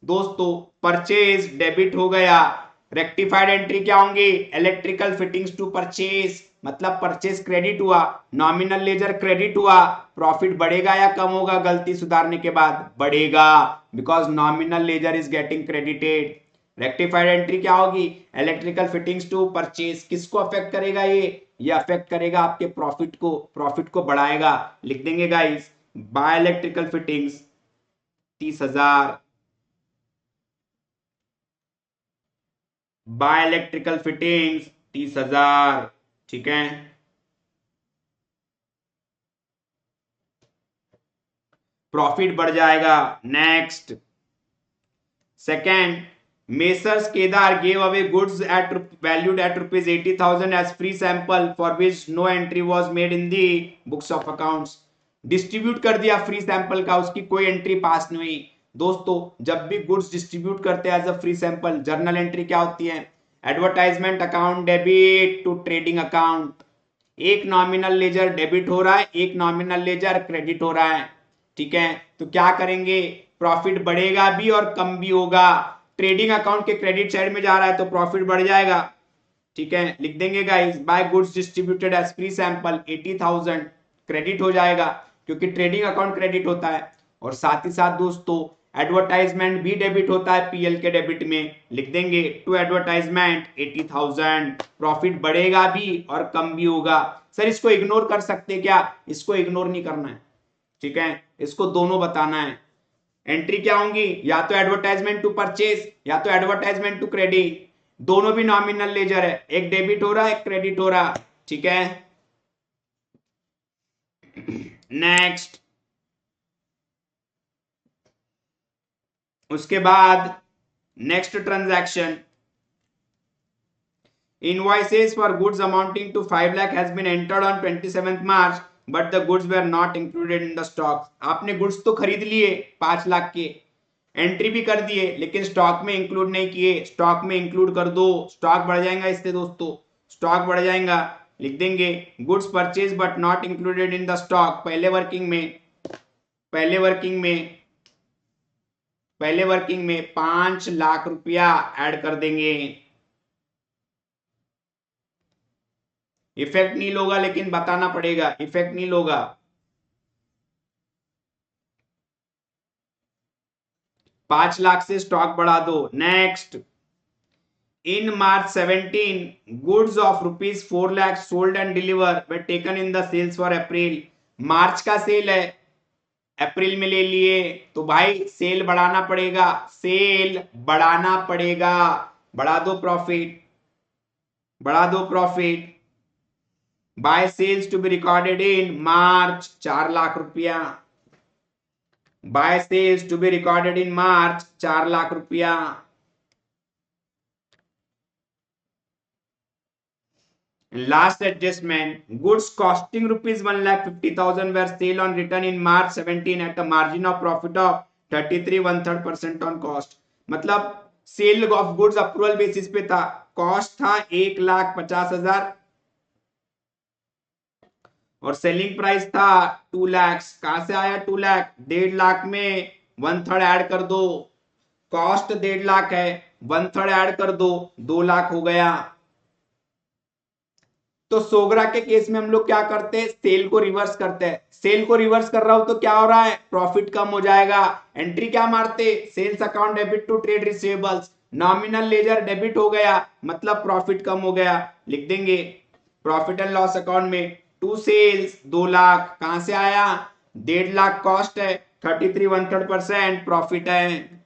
दोस्तों परचेज डेबिट हो गया, रेक्टिफाइड एंट्री क्या होंगी, इलेक्ट्रिकल फिटिंग्स टू परचेज, मतलब परचेज क्रेडिट हुआ, नॉमिनल लेजर क्रेडिट हुआ, प्रॉफिट बढ़ेगा या कम होगा गलती सुधारने के बाद, बढ़ेगा, because nominal ledger is getting credited. Rectified entry क्या होगी, इलेक्ट्रिकल फिटिंग्स टू परचेज, किसको अफेक्ट करेगा ये अफेक्ट करेगा आपके प्रॉफिट को, प्रॉफिट को बढ़ाएगा। लिख देंगे guys by electrical fittings 30,000, by electrical fittings 30,000। ठीक है, प्रॉफिट बढ़ जाएगा। Next, second, messrs Kedar gave away goods at valued at ₹80,000 as free sample for which no entry was made in the books of accounts. Distribute कर दिया फ्री सैंपल का, उसकी कोई एंट्री पास नहीं हुई। दोस्तों जब भी गुड्स डिस्ट्रीब्यूट करते हैं as a free sample, journal entry क्या होती है, advertisement account debit to trading account. एक नॉमिनल लेजर डेबिट हो रहा है, एक नॉमिनल लेजर क्रेडिट हो रहा है। ठीक है, तो क्या करेंगे, प्रॉफिट बढ़ेगा भी और कम भी होगा। ट्रेडिंग अकाउंट के क्रेडिट साइड में जा रहा है तो प्रॉफिट बढ़ जाएगा। ठीक है, लिख देंगे guys by goods distributed as free sample 80,000 credit हो जाएगा, क्योंकि ट्रेडिंग अकाउंट क्रेडिट होता है। और साथ ही साथ दोस्तों एडवर्टाइजमेंट भी डेबिट होता है पीएल के डेबिट में, लिख देंगे टू एडवर्टाइजमेंट 80,000, प्रॉफिट बढ़ेगा भी और कम भी होगा। सर इसको इग्नोर कर सकते क्या, इसको इग्नोर नहीं करना है। ठीक है, इसको दोनों बताना है। एंट्री क्या होंगी, या तो एडवर्टाइजमेंट टू परचेज या तो एडवर्टाइजमेंट टू क्रेडिट, दोनों भी नॉमिनल लेजर है, एक डेबिट हो रहा है एक क्रेडिट हो रहा। ठीक है, नेक्स्ट, उसके बाद next transaction, Invoices for goods amounting to 5 lakh has been entered on 27th March, but the goods were not included in the stock. आपने गुड्स तो खरीद लिए 5 लाख के, एंट्री भी कर दिए, लेकिन स्टॉक में इंक्लूड नहीं किए. स्टॉक में इंक्लूड कर दो, स्टॉक बढ़ जाएगा इससे दोस्तों, स्टॉक बढ़ जाएगा. लिख देंगे goods purchase but not included in the stock. पहले वर्किंग में 5 लाख रुपया ऐड कर देंगे. इफेक्ट नहीं होगा, लेकिन बताना पड़ेगा, इफेक्ट नहीं होगा. 5 लाख से स्टॉक बढ़ा दो. Next, in March 17 goods of rupees 4 lakh sold and deliver way taken in the sales for April. March का सेल है, अप्रैल में ले लिए, तो भाई सेल बढ़ाना पड़ेगा, सेल बढ़ाना पड़ेगा. बढ़ा दो प्रॉफिट, बढ़ा दो profit. By sales to be recorded in March 4 lakh रुपया. By sales to be recorded in March 4 lakh रुपया. Last adjustment, goods costing rupees 1,50,000 were sale on return in March 17 at a margin of profit of 33 1/3% on cost. मतलब sale of goods approval basis पे था, कॉस्ट था 1,50,000 और सेलिंग प्राइस था 2 लाख. कहां से आया 2 लाख? 1.5 लाख में 1/3 ऐड कर दो. कॉस्ट 1.5 लाख है, 1/3 ऐड कर दो, 2 लाख हो गया. तो सोगरा के केस में हम लोग क्या करते हैं, सेल को रिवर्स करते हैं. सेल को रिवर्स कर रहा हूं तो क्या हो रहा है, प्रॉफिट कम हो जाएगा. एंट्री क्या मारते, sales account debit to trade receivables, nominal ledger debit हो गया, मतलब प्रॉफिट कम हो गया. लिख देंगे प्रॉफिट एंड लॉस अकाउंट में टू सेल्स 2 लाख. कहां से आया, 1.5 लाख कॉस्ट है, 33 1/3% प्रॉफिट है.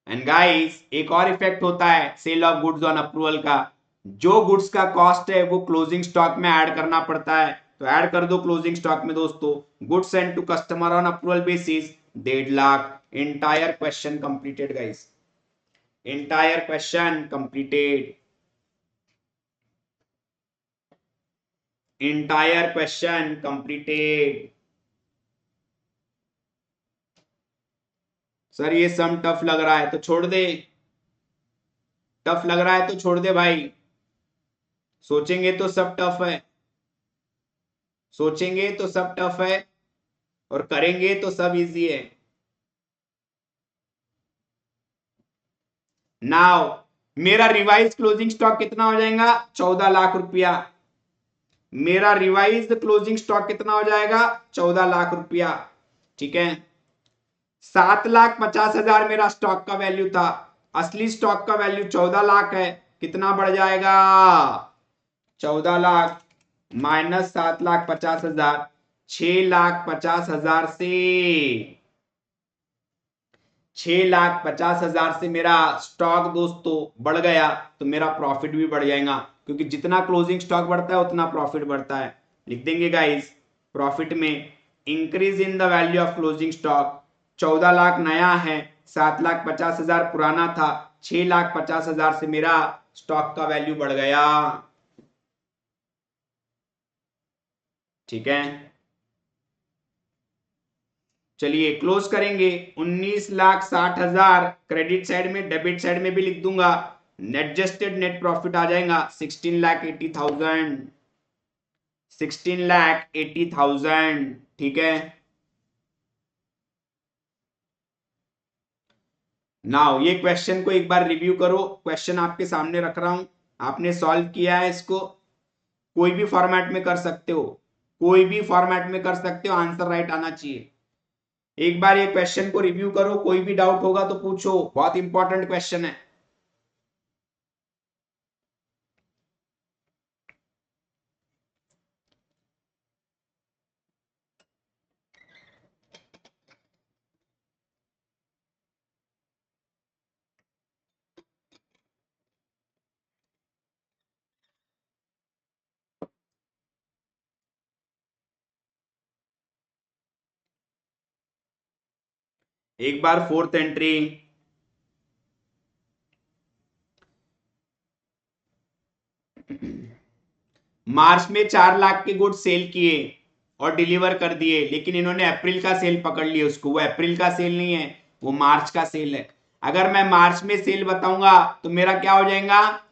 एंड गाइस, एक और इफेक्ट होता है sale of goods on approval का. जो गुड्स का कॉस्ट है वो क्लोजिंग स्टॉक में ऐड करना पड़ता है, तो ऐड कर दो क्लोजिंग स्टॉक में दोस्तों. Goods send to customer on approval basis 1.5 lakh. Entire question completed guys, entire question completed, entire question completed. Sir ये सम टफ लग रहा है तो छोड़ दे, टफ लग रहा है तो छोड़ दे भाई. सोचेंगे तो सब टफ है, सोचेंगे तो सब टफ है और करेंगे तो सब इजी है. नाउ मेरा रिवाइज क्लोजिंग स्टॉक कितना हो जाएगा, 14 लाख रुपया. मेरा रिवाइज क्लोजिंग स्टॉक कितना हो जाएगा, 14 लाख रुपया. ठीक है, 7,50,000 मेरा स्टॉक का वैल्यू था, असली स्टॉक का वैल्यू 14 लाख है. कितना बढ़ जाएगा, 14 लाख माइनस 7,50,000, 6,50,000 से 6,50,000 से मेरा स्टॉक दोस्तों बढ़ गया, तो मेरा प्रॉफिट भी बढ़ जाएगा, क्योंकि जितना क्लोजिंग स्टॉक बढ़ता है उतना प्रॉफिट बढ़ता है. लिख देंगे गाइस प्रॉफिट में increase in the value of closing stock. 14 lakh नया है, 7,50,000 पुराना था, 6,50,000 से मेरा स्टॉक का वैल्यू बढ़ गया. ठीक है, चलिए क्लोज करेंगे. 19,60,000 क्रेडिट साइड में, डेबिट साइड में भी लिख दूंगा. एडजस्टेड नेट प्रॉफिट आ जाएगा 16,80,000, 16,80,000. ठीक है, नाउ ये क्वेश्चन को एक बार रिव्यू करो. क्वेश्चन आपके सामने रख रहा हूं, आपने सॉल्व किया है इसको, कोई भी फॉर्मेट में कर सकते हो, कोई भी फॉर्मेट में कर सकते हो, आंसर राइट आना चाहिए. एक बार ये क्वेश्चन को रिव्यू करो, कोई भी डाउट होगा तो पूछो, बहुत इंपॉर्टेंट क्वेश्चन है. एक बार फोर्थ एंट्री, मार्च में 4 लाख के गुड्स सेल किए और डिलीवर कर दिए, लेकिन इन्होंने अप्रैल का सेल पकड़ लिया उसको, वो अप्रैल का सेल नहीं है, वो मार्च का सेल है। अगर मैं मार्च में सेल बताऊंगा तो मेरा क्या हो जाएगा,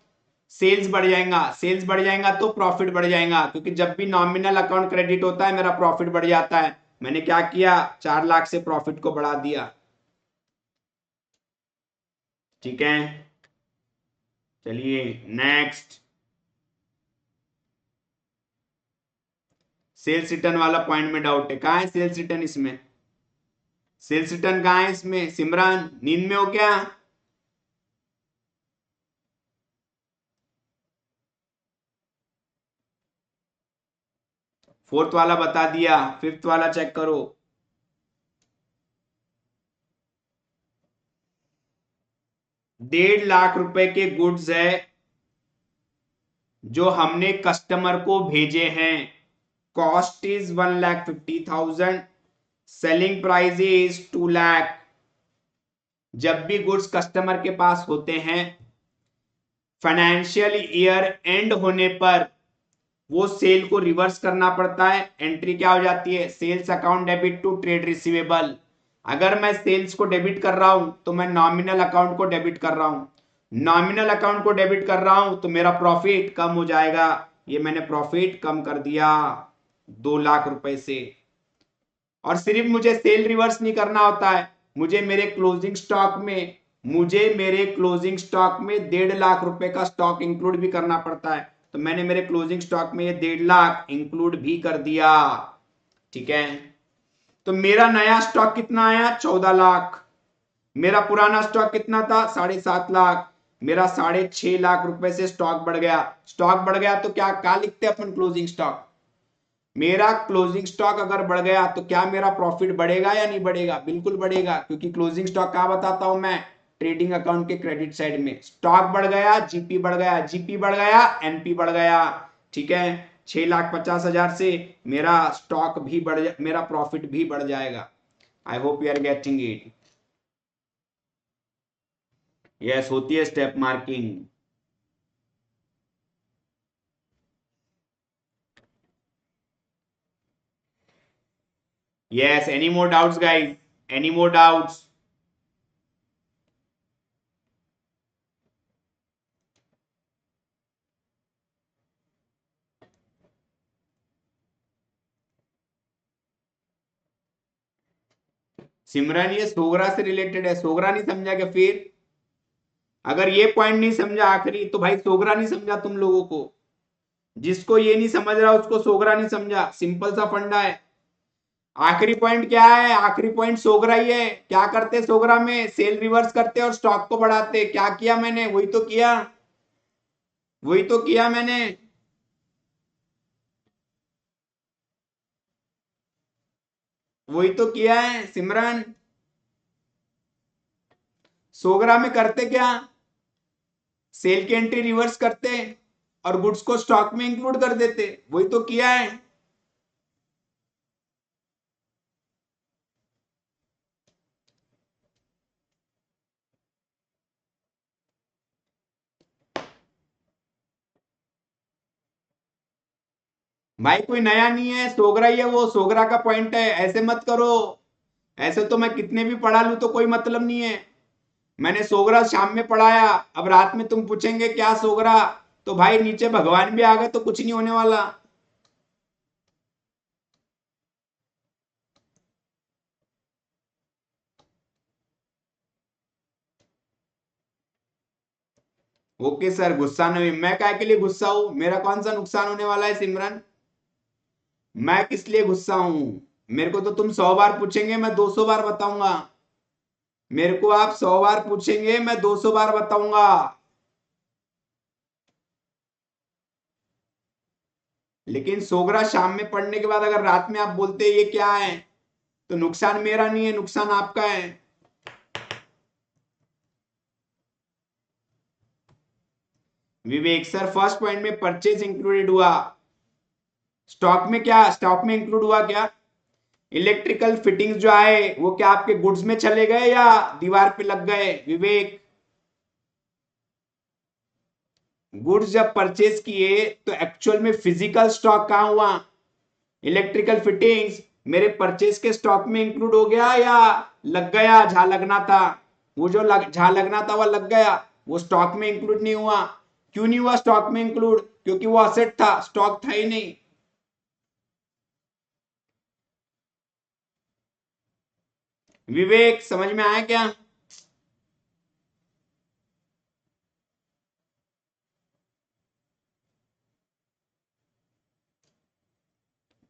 सेल्स बढ़ जाएगा, सेल्स बढ़ जाएगा तो प्रॉफिट बढ़ जाएगा, क्योंकि जब भी नॉमिनल अकाउंट क्रेडिट होता है मेरा प्रॉफिट बढ़ जाता है। मैंने क्या किया, 4 लाख से प्रॉफिट को बढ़ा दिया। ठीक है, चलिए नेक्स्ट, सेल्स रिटर्न वाला पॉइंट में डाउट है, कहां है सेल्स रिटर्न इसमें, सेल्स रिटर्न कहां है इसमें, सिमरन नींद में हो क्या? फोर्थ वाला बता दिया, फिफ्थ वाला चेक करो। 1.5 लाख रुपए के गुड्स है जो हमने कस्टमर को भेजे हैं, cost is 1,50,000, selling price is 2 lakh. जब भी गुड्स कस्टमर के पास होते हैं, फाइनेंशियल ईयर एंड होने पर वो सेल को रिवर्स करना पड़ता है। एंट्री क्या हो जाती है, sales account debit to trade receivable. अगर मैं सेल्स को डेबिट कर रहा हूं तो मैं नॉमिनल अकाउंट को डेबिट कर रहा हूं, नॉमिनल अकाउंट को डेबिट कर रहा हूं तो मेरा प्रॉफिट कम हो जाएगा। ये मैंने प्रॉफिट कम कर दिया 2 लाख रुपए से। और सिर्फ मुझे सेल रिवर्स नहीं करना होता है, मुझे मेरे क्लोजिंग स्टॉक में 1.5 लाख रुपए का स्टॉक इंक्लूड भी करना पड़ता है। तो मैंने मेरे क्लोजिंग स्टॉक में ये 1.5 लाख इंक्लूड भी कर दिया। ठीक है, तो मेरा नया स्टॉक कितना आया, 14 लाख। मेरा पुराना स्टॉक कितना था, 7.5 लाख। मेरा 6.5 लाख रुपए से स्टॉक बढ़ गया। स्टॉक बढ़ गया तो क्या लिखते हैं अपन, क्लोजिंग स्टॉक। मेरा क्लोजिंग स्टॉक अगर बढ़ गया तो क्या मेरा प्रॉफिट बढ़ेगा या नहीं बढ़ेगा, बिल्कुल बढ़ेगा, क्योंकि क्लोजिंग स्टॉक कहां बताता हूं मैं, ट्रेडिंग अकाउंट के क्रेडिट साइड में। स्टॉक बढ़ गया, जीपी बढ़ गया, जीपी बढ़ गया, एनपी बढ़ गया। ठीक है, 6,50,000 से मेरा स्टॉक भी मेरा प्रॉफिट भी बढ़ जाएगा। I hope you are getting it. Yes, होती है step marking. Yes, any more doubts guys, any more doubts? Simran ये सोगरा से रिलेटेड है, सोगरा नहीं समझा क्या फिर? अगर ये पॉइंट नहीं समझा आखिरी तो भाई सोगरा नहीं समझा तुम लोगों को। जिसको ये नहीं समझ रहा उसको सोगरा नहीं समझा, सिंपल सा फंडा है। आखिरी पॉइंट क्या है, आखिरी पॉइंट सोगरा ही है। क्या करते सोगरा में, सेल रिवर्स करते और स्टॉक को बढ़ाते। क्या किया मैंने, वही तो किया, वही तो किया मैंने। वही तो किया है सिमरन। सोगरा में करते क्या, सेल की एंट्री रिवर्स करते और गुड्स को स्टॉक में इंक्लूड कर देते, वही तो किया है। भाई कोई नया नहीं है, सोगरा ही है, वो सोगरा का पॉइंट है, ऐसे मत करो। ऐसे तो मैं कितने भी पढ़ा लूं तो कोई मतलब नहीं है। मैंने सोगरा शाम में पढ़ाया, अब रात में तुम पूछेंगे क्या सोगरा, तो भाई नीचे भगवान भी आ गए तो कुछ नहीं होने वाला। ओके सर, गुस्सा नहीं, मैं काय के लिए गुस्सा हूं, मेरा कौन सा नुकसान होने वाला है सिमरन? मैं किस लिए गुस्सा हूं? मेरे को तो तुम 100 बार पूछेंगे मैं 200 बार बताऊंगा। मेरे को आप 100 बार पूछेंगे मैं 200 बार बताऊंगा। लेकिन सोगरा शाम में पढ़ने के बाद अगर रात में आप बोलते ये क्या है, तो नुकसान मेरा नहीं है, नुकसान आपका है। विवेक सर, फर्स्ट पॉइंट में परचेज इंक्लूडेड हुआ, स्टॉक में क्या, स्टॉक में इंक्लूड हुआ क्या? इलेक्ट्रिकल फिटिंग्स जो आए वो क्या आपके गुड्स में चले गए या दीवार पे लग गए विवेक? गुड्स जब परचेज किए तो एक्चुअल में फिजिकल स्टॉक कहां हुआ? इलेक्ट्रिकल फिटिंग्स मेरे परचेज के स्टॉक में इंक्लूड हो गया या लग गया जहां लगना था? वो जो जहां लगना था वह लग गया, वो स्टॉक में इंक्लूड नहीं हुआ। क्यों नहीं हुआ स्टॉक में इंक्लूड? क्योंकि वो असेट था, स्टॉक था ही नहीं। विवेक समझ में आया क्या?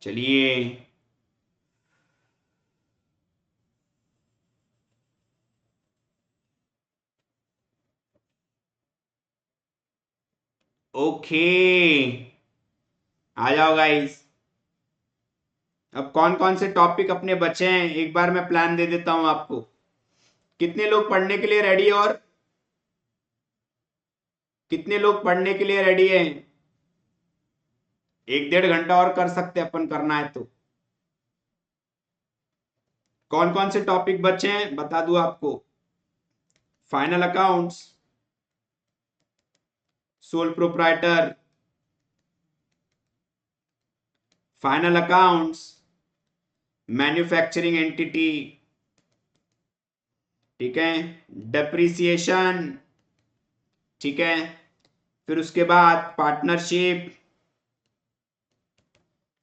चलिए, ओके, आ जाओ गाइस। अब कौन कौन से टॉपिक अपने बचे हैं एक बार मैं प्लान दे देता हूं आपको। कितने लोग पढ़ने के लिए रेडी है? और कितने लोग पढ़ने के लिए रेडी हैं? 1-1.5 घंटा और कर सकते हैं अपन, करना है तो। कौन कौन से टॉपिक बचे हैं बता दूं आपको। Final accounts, sole proprietor, final accounts, manufacturing entity, ठीक है, डेप्रिसिएशन, ठीक है, फिर उसके बाद पार्टनरशिप,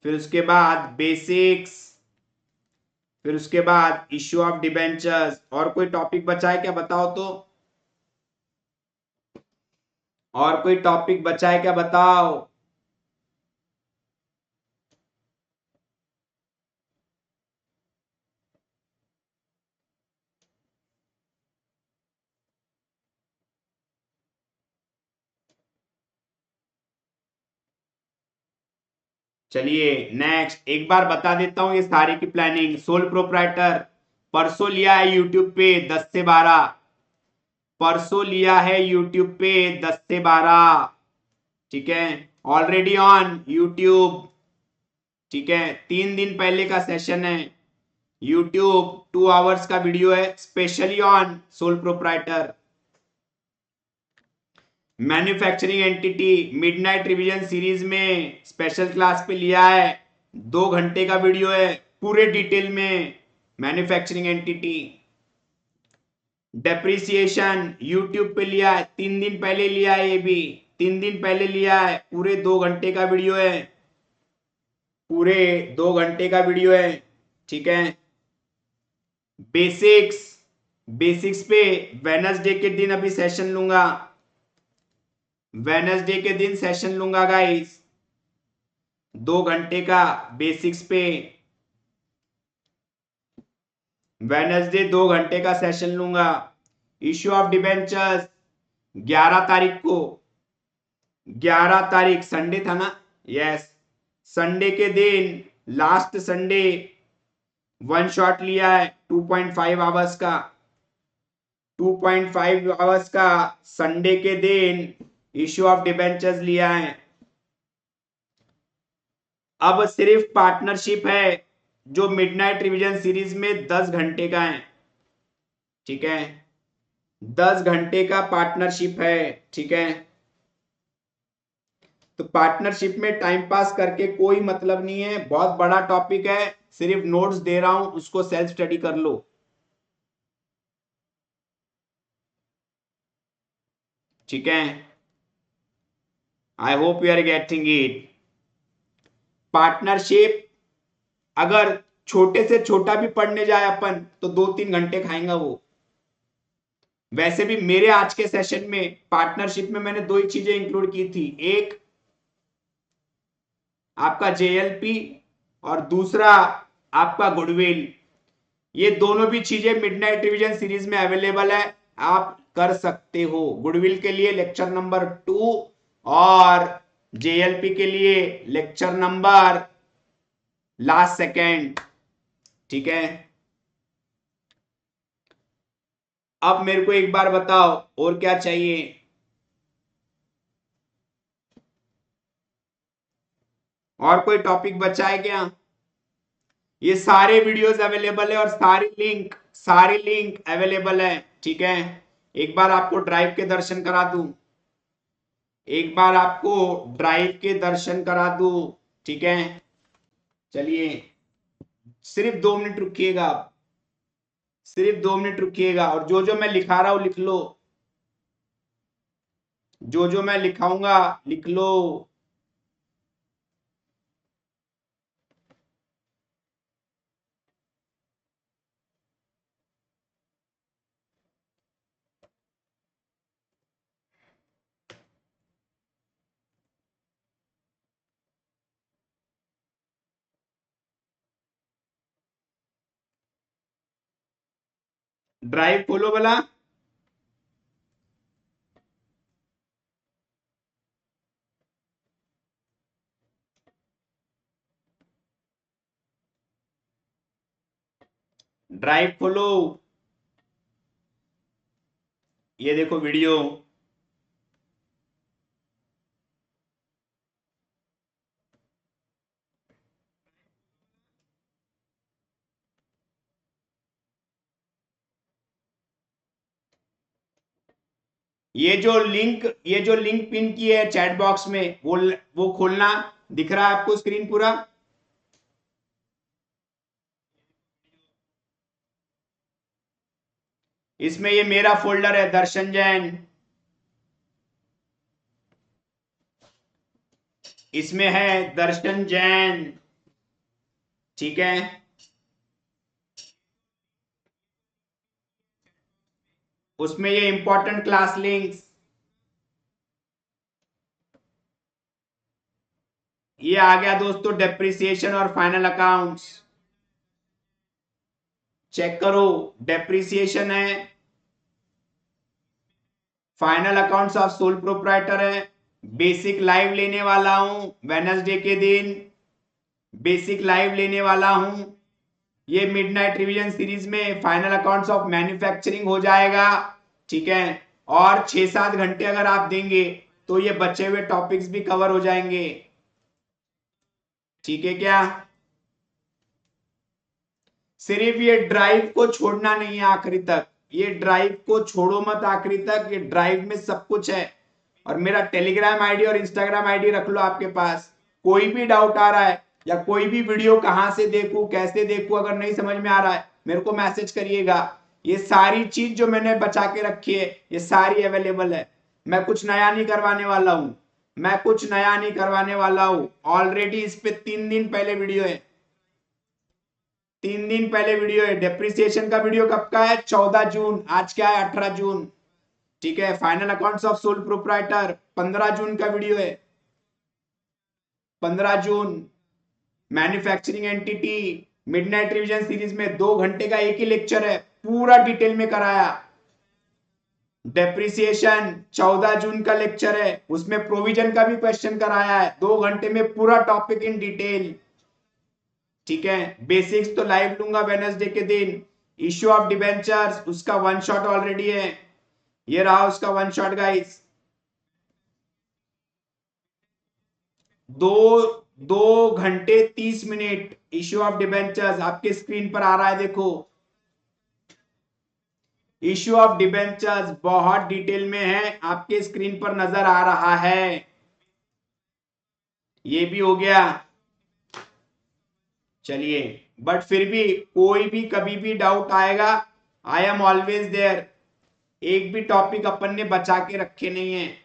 फिर उसके बाद बेसिक्स, फिर उसके बाद इश्यू ऑफ डिबेंचर्स। और कोई टॉपिक बचा है क्या बताओ तो? और कोई टॉपिक बचा है क्या बताओ? चलिए नेक्स्ट एक बार बता देता हूं ये सारी की प्लानिंग। सोल प्रोप्राइटर परसों लिया है यूट्यूब पे 10 से 12, परसों लिया है यूट्यूब पे 10 से 12, ठीक है, ऑलरेडी ऑन यूट्यूब, ठीक है। 3 दिन पहले का सेशन है यूट्यूब, 2 आवर्स का वीडियो है specially on sole proprietor. Manufacturing entity midnight revision series में स्पेशल क्लास पे लिया है, 2 घंटे का वीडियो है पूरे डिटेल में मैन्युफैक्चरिंग एंटिटी। डेप्रिसिएशन यूट्यूब पे लिया है, 3 दिन पहले लिया है, ये भी 3 दिन पहले लिया है, पूरे 2 घंटे का वीडियो है, पूरे 2 घंटे का वीडियो है, ठीक है। बेसिक्स, बेसिक्स पे वेनसडे के दिन अभी सेशन लूंगा, वेनसडे के दिन सेशन लूंगा गाइस, 2 घंटे का बेसिक्स पे। वेनसडे 2 घंटे का सेशन लूंगा। इश्यू ऑफ डिबेंचर्स 11 तारीख को, 11 तारीख संडे था ना, यस, संडे के दिन, लास्ट संडे वन शॉट लिया है 2.5 आवर्स का, 2.5 आवर्स का संडे के दिन इश्यू ऑफ डिबेंचर्स लिया है। अब सिर्फ पार्टनरशिप है जो मिडनाइट रिवीजन सीरीज में 10 घंटे का है, ठीक है, 10 घंटे का पार्टनरशिप है, ठीक है। तो पार्टनरशिप में टाइम पास करके कोई मतलब नहीं है, बहुत बड़ा टॉपिक है, सिर्फ नोट्स दे रहा हूं, उसको सेल्फ स्टडी कर लो, ठीक है। I hope you are getting it. Partnership अगर छोटे से छोटा भी पढ़ने जाए अपन तो 2-3 घंटे खाएंगा वो। वैसे भी मेरे आज के सेशन में पार्टनरशिप में मैंने 2 ही चीजें इंक्लूड की थी, एक आपका जेएलपी और दूसरा आपका गुडविल। ये दोनों भी चीजें मिडनाइट रिवीजन सीरीज में अवेलेबल है, आप कर सकते हो। गुडविल के लिए लेक्चर नंबर 2 और जेएलपी के लिए लेक्चर नंबर लास्ट सेकेंड, ठीक है। अब मेरे को एक बार बताओ और क्या चाहिए? और कोई टॉपिक बचा है क्या? ये सारे वीडियोस अवेलेबल है और सारी लिंक अवेलेबल है। ठीक है, एक बार आपको ड्राइव के दर्शन करा दूं, एक बार आपको ड्राइव के दर्शन करा दूं। ठीक है, चलिए सिर्फ 2 मिनट रुकिएगा आप, सिर्फ 2 मिनट रुकिएगा और जो जो मैं लिखा रहा हूं लिख लो, जो जो मैं लिखाऊंगा लिख लो। ड्राइव खोलो भला। ड्राइव खोलो, ये देखो वीडियो। ये जो लिंक पिन की है चैट बॉक्स में, वो खोलना। दिख रहा है आपको स्क्रीन पूरा? इसमें ये मेरा फोल्डर है दर्शन जैन, इसमें है दर्शन जैन। ठीक है, उसमें ये इंपॉर्टेंट क्लास लिंक्स, ये आ गया दोस्तों डेप्रिसिएशन और फाइनल अकाउंट्स। चेक करो, डेप्रिसिएशन है, final accounts of sole proprietor है। बेसिक लाइव लेने वाला हूं वेनसडे के दिन, बेसिक लाइव लेने वाला हूं। ये मिडनाइट रिवीजन सीरीज में फाइनल अकाउंट्स ऑफ मैन्युफैक्चरिंग हो जाएगा। ठीक है, और 6-7 घंटे अगर आप देंगे तो ये बचे हुए टॉपिक्स भी कवर हो जाएंगे। ठीक है क्या? सिर्फ ये ड्राइव को छोड़ना नहीं है आखिरी तक, ये ड्राइव को छोड़ो मत आखिरी तक, ये ड्राइव में सब कुछ है। और मेरा टेलीग्राम आईडी और इंस्टाग्राम आईडी रख लो आपके पास। कोई भी डाउट आ रहा है या कोई भी वीडियो कहां से देखूं कैसे देखूं, अगर नहीं समझ में आ रहा है मेरे को मैसेज करिएगा। ये सारी चीज जो मैंने बचा के रखी है ये सारी अवेलेबल है। मैं कुछ नया नहीं करवाने वाला हूं, मैं कुछ नया नहीं करवाने वाला हूं। ऑलरेडी इस पे 3 दिन पहले वीडियो है, 3 दिन पहले वीडियो है। डेप्रिसिएशन का वीडियो कब का है? 14 जून। आज क्या है? 18 जून। ठीक है, final accounts of sole proprietor 15 June का वीडियो है, 15 June. Manufacturing entity midnight revision series में 2 घंटे का एक ही लेक्चर है, पूरा डिटेल में कराया। डेप्रिसिएशन 14 जून का लेक्चर है, उसमें प्रोविजन का भी क्वेश्चन कराया है, 2 घंटे में पूरा टॉपिक इन डिटेल। ठीक है, बेसिक्स तो लाइव लूंगा वेडनेसडे के दिन। इश्यू ऑफ डिबेंचर्स उसका वन शॉट ऑलरेडी है, ये रहा उसका वन शॉट गाइस। दो 2 घंटे 30 मिनट इश्यू ऑफ डिबेंचर्स आपके स्क्रीन पर आ रहा है, देखो। इश्यू ऑफ डिबेंचर्स बहुत डिटेल में है, आपके स्क्रीन पर नजर आ रहा है। ये भी हो गया। चलिए, बट फिर भी कोई भी कभी भी डाउट आएगा, आई एम ऑलवेज देयर। एक भी टॉपिक अपन ने बचा के रखे नहीं है।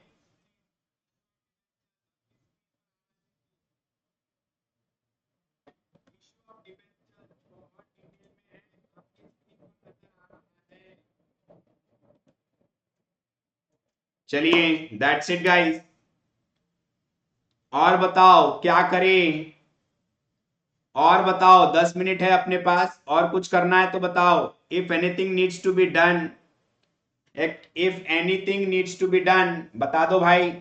चलिए, दैट्स इट गाइस। और बताओ क्या करें, और बताओ, 10 मिनट है अपने पास, और कुछ करना है तो बताओ। If anything needs to be done, if anything needs to be done बता दो भाई।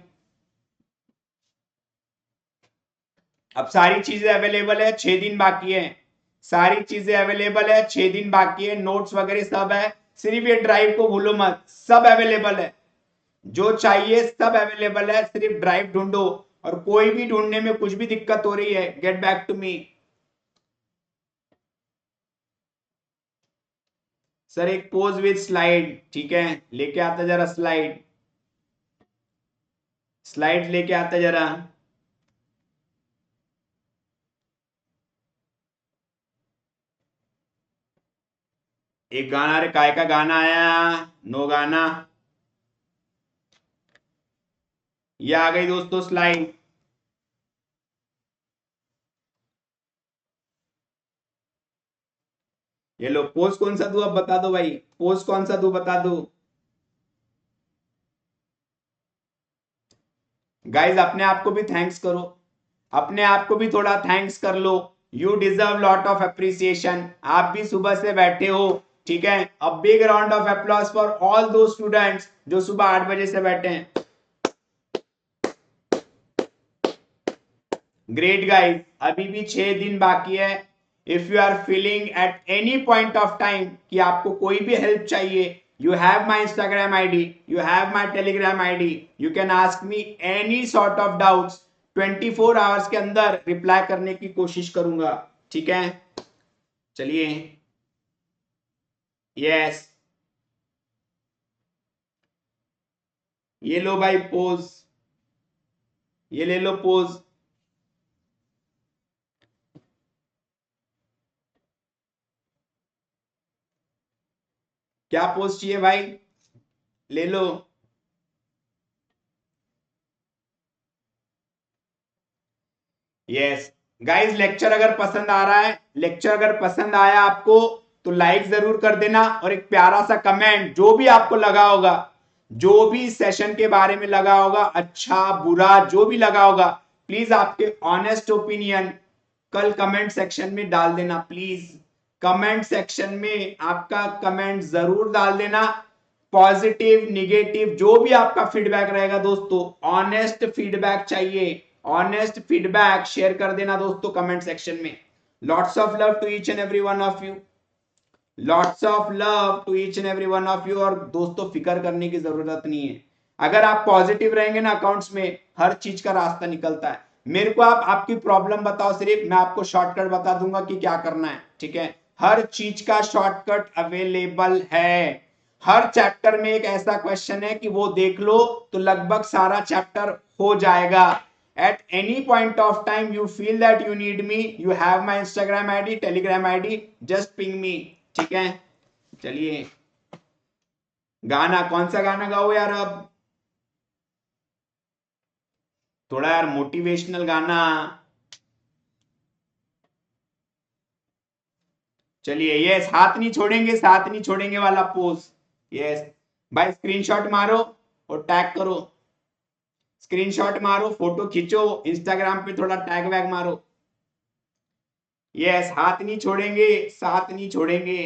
अब सारी चीजें अवेलेबल है, 6 दिन बाकी है। सारी चीजें अवेलेबल है, 6 दिन बाकी है, नोट्स वगैरह सब है। सिर्फ ये ड्राइव को भूलो मत, सब अवेलेबल है, जो चाहिए सब अवेलेबल है, सिर्फ ड्राइव ढूंढो। और कोई भी ढूंढने में कुछ भी दिक्कत हो रही है, get back to me. Sir एक पोज विद स्लाइड, ठीक है, लेके आता जरा स्लाइड, स्लाइड लेके आता जरा। एक गाना, अरे काय का गाना आया, नो गाना, ये आ गई दोस्तों स्लाइड। ये लो, पोज कौन सा दूं अब बता दो भाई, पोज कौन सा दूं बता दो गाइज। अपने आप को भी थैंक्स करो, अपने आप को भी थोड़ा थैंक्स कर लो। You deserve lot of appreciation. आप भी सुबह से बैठे हो, ठीक है। A big round of applause for all दो स्टूडेंट्स जो सुबह 8 बजे से बैठे हैं। ग्रेट गाइज, अभी भी 6 दिन बाकी है। If you are feeling at any point of time कि आपको कोई भी हेल्प चाहिए, you have my Instagram ID, you have my Telegram ID, you can ask me any sort of doubts। 24 hours के अंदर रिप्लाई करने की कोशिश करूंगा, ठीक है। चलिए, यस, ये लो भाई पोज, ये ले लो पोज। क्या पोज चाहिए भाई, ले लो। यस गाइस, लेक्चर अगर पसंद आ रहा है, लेक्चर अगर पसंद आया आपको तो लाइक जरूर कर देना, और एक प्यारा सा कमेंट जो भी आपको लगा होगा, जो भी सेशन के बारे में लगा होगा, अच्छा बुरा जो भी लगा होगा, प्लीज आपके ऑनेस्ट ओपिनियन कल कमेंट सेक्शन में डाल देना। प्लीज कमेंट सेक्शन में आपका कमेंट जरूर डाल देना। पॉजिटिव निगेटिव जो भी आपका फीडबैक रहेगा दोस्तों, ऑनेस्ट फीडबैक चाहिए, ऑनेस्ट फीडबैक शेयर कर देना दोस्तों कमेंट सेक्शन में। Lots of love to each and every one of you, lots of love to each and every one of you. और दोस्तों फिक्र करने की जरूरत नहीं है, अगर आप पॉजिटिव रहेंगे ना अकाउंट्स में, हर चीज का रास्ता निकलता है। मेरे को आप आपकी प्रॉब्लम बताओ, सिर्फ मैं आपको शॉर्टकट बता दूंगा कि क्या करना है, ठीक है। हर चीज का शॉर्टकट अवेलेबल है। हर चैप्टर में एक ऐसा क्वेश्चन है कि वो देख लो तो लगभग सारा चैप्टर हो जाएगा। At any point of time you feel that you need me, you have my Instagram ID, Telegram ID, just ping me, ठीक है। चलिए, गाना कौन सा गाना गाओ यार अब, थोड़ा यार मोटिवेशनल गाना। चलिए, यस, हाथ नहीं छोड़ेंगे, साथ नहीं छोड़ेंगे वाला पोज। यस भाई, स्क्रीनशॉट मारो और टैग करो, स्क्रीनशॉट मारो, फोटो खींचो, इंस्टाग्राम पे थोड़ा टैग वैग मारो। यस, हाथ नहीं छोड़ेंगे, साथ नहीं छोड़ेंगे।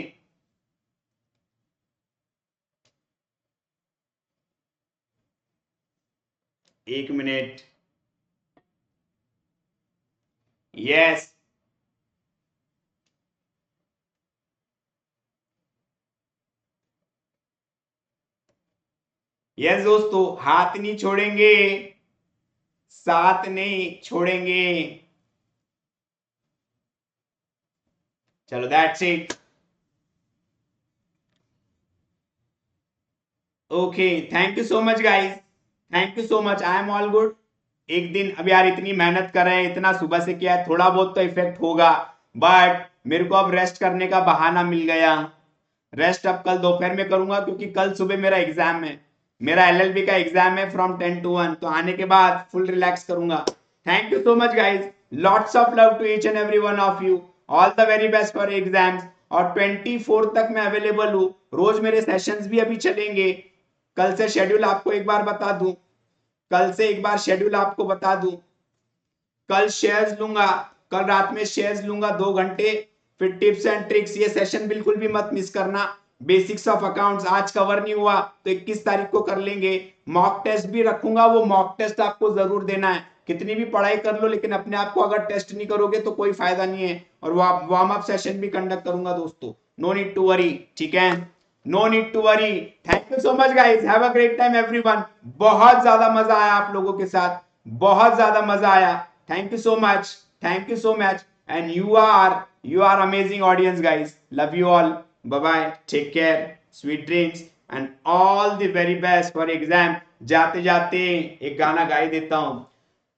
एक मिनट, यस, यस दोस्तों, हाथ नहीं छोड़ेंगे, साथ नहीं छोड़ेंगे। चलो, that's it. Okay, thank you so much guys, thank you so much, I am all good. एक दिन, अब यार इतनी मेहनत कर रहे हैं, इतना सुबह से किया है, थोड़ा बहुत तो इफेक्ट होगा, बट मेरे को अब रेस्ट करने का बहाना मिल गया। रेस्ट अब कल दोपहर में करूंगा, क्योंकि कल सुबह मेरा एग्जाम है, मेरा एलएलबी का एग्जाम है फ्रॉम 10 to 1, तो आने के बाद फुल रिलैक्स करूंगा। Thank you so much guys, lots of love to each and every one of you, all the very best for exams. और 24 तक मैं अवेलेबल हूँ, रोज मेरे सेशंस भी अभी चलेंगे। कल से शेड्यूल आपको एक बार बता दूं, कल से एक बार शेड्यूल आपको बता दूं। कल शेयर्स लूंगा, कल रात में शेयर्स लूंगा 2 घंटे, फिर टिप्स एंड ट्रिक्स, ये सेशन बिल्कुल भी मत मिस करना। बेसिक्स ऑफ अकाउंट्स आज कवर नहीं हुआ तो 21 तारीख को कर लेंगे। मॉक टेस्ट भी रखूंगा, वो मॉक टेस्ट आपको जरूर देना है। कितनी भी पढ़ाई कर लो, लेकिन अपने आप को अगर टेस्ट नहीं करोगे तो कोई फायदा नहीं है। और वार्म अप सेशन भी कंडक्ट करूंगा दोस्तों, नो नीड टू वरी, ठीक है, no need to worry. Thank you so much guys, have a great time everyone. बहुत ज्यादा मजा आया आप लोगों के साथ, बहुत ज्यादा मजा आया। Thank you so much, thank you so much, and you are amazing audience guys, love you all। Bye bye, take care, sweet dreams and all the very best for exam. जाते जाते एक गाना गा ही देता हूं।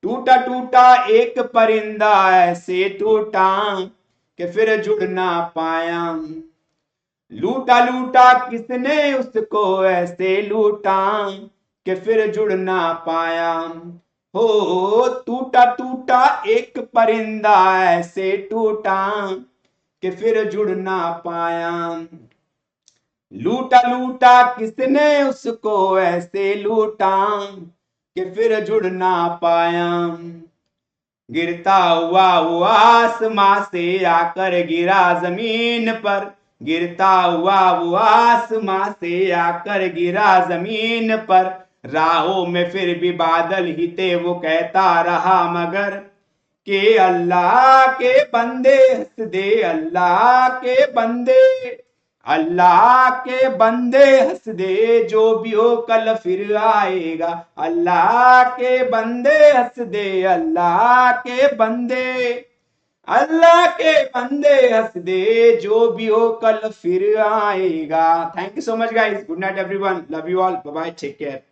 टूटा टूटा एक परिंदा ऐसे टूटा कि फिर जुड़ ना पाया, लूटा लूटा किसने उसको ऐसे लूटा कि फिर जुड़ ना पाया। हो टूटा टूटा एक परिंदा ऐसे टूटा कि फिर जुड़ ना पाया, लूटा लूटा किसने उसको ऐसे लूटा कि फिर जुड़ ना पाया। गिरता हुआ वो आसमां से आकर गिरा जमीन पर, गिरता हुआ वो आसमां से आकर गिरा जमीन पर, राहों में फिर भी बादल ही थे वो कहता रहा मगर के अल्लाह के बंदे हंस दे, अल्लाह के बंदे, अल्लाह के बंदे हंस दे, जो भी हो कल फिर आएगा, अल्लाह के बंदे हंस दे, अल्लाह के बंदे, अल्लाह के बंदे हंस दे, जो भी हो कल फिर आएगा। Thank you so much guys, good night everyone, love you all, bye bye, take care.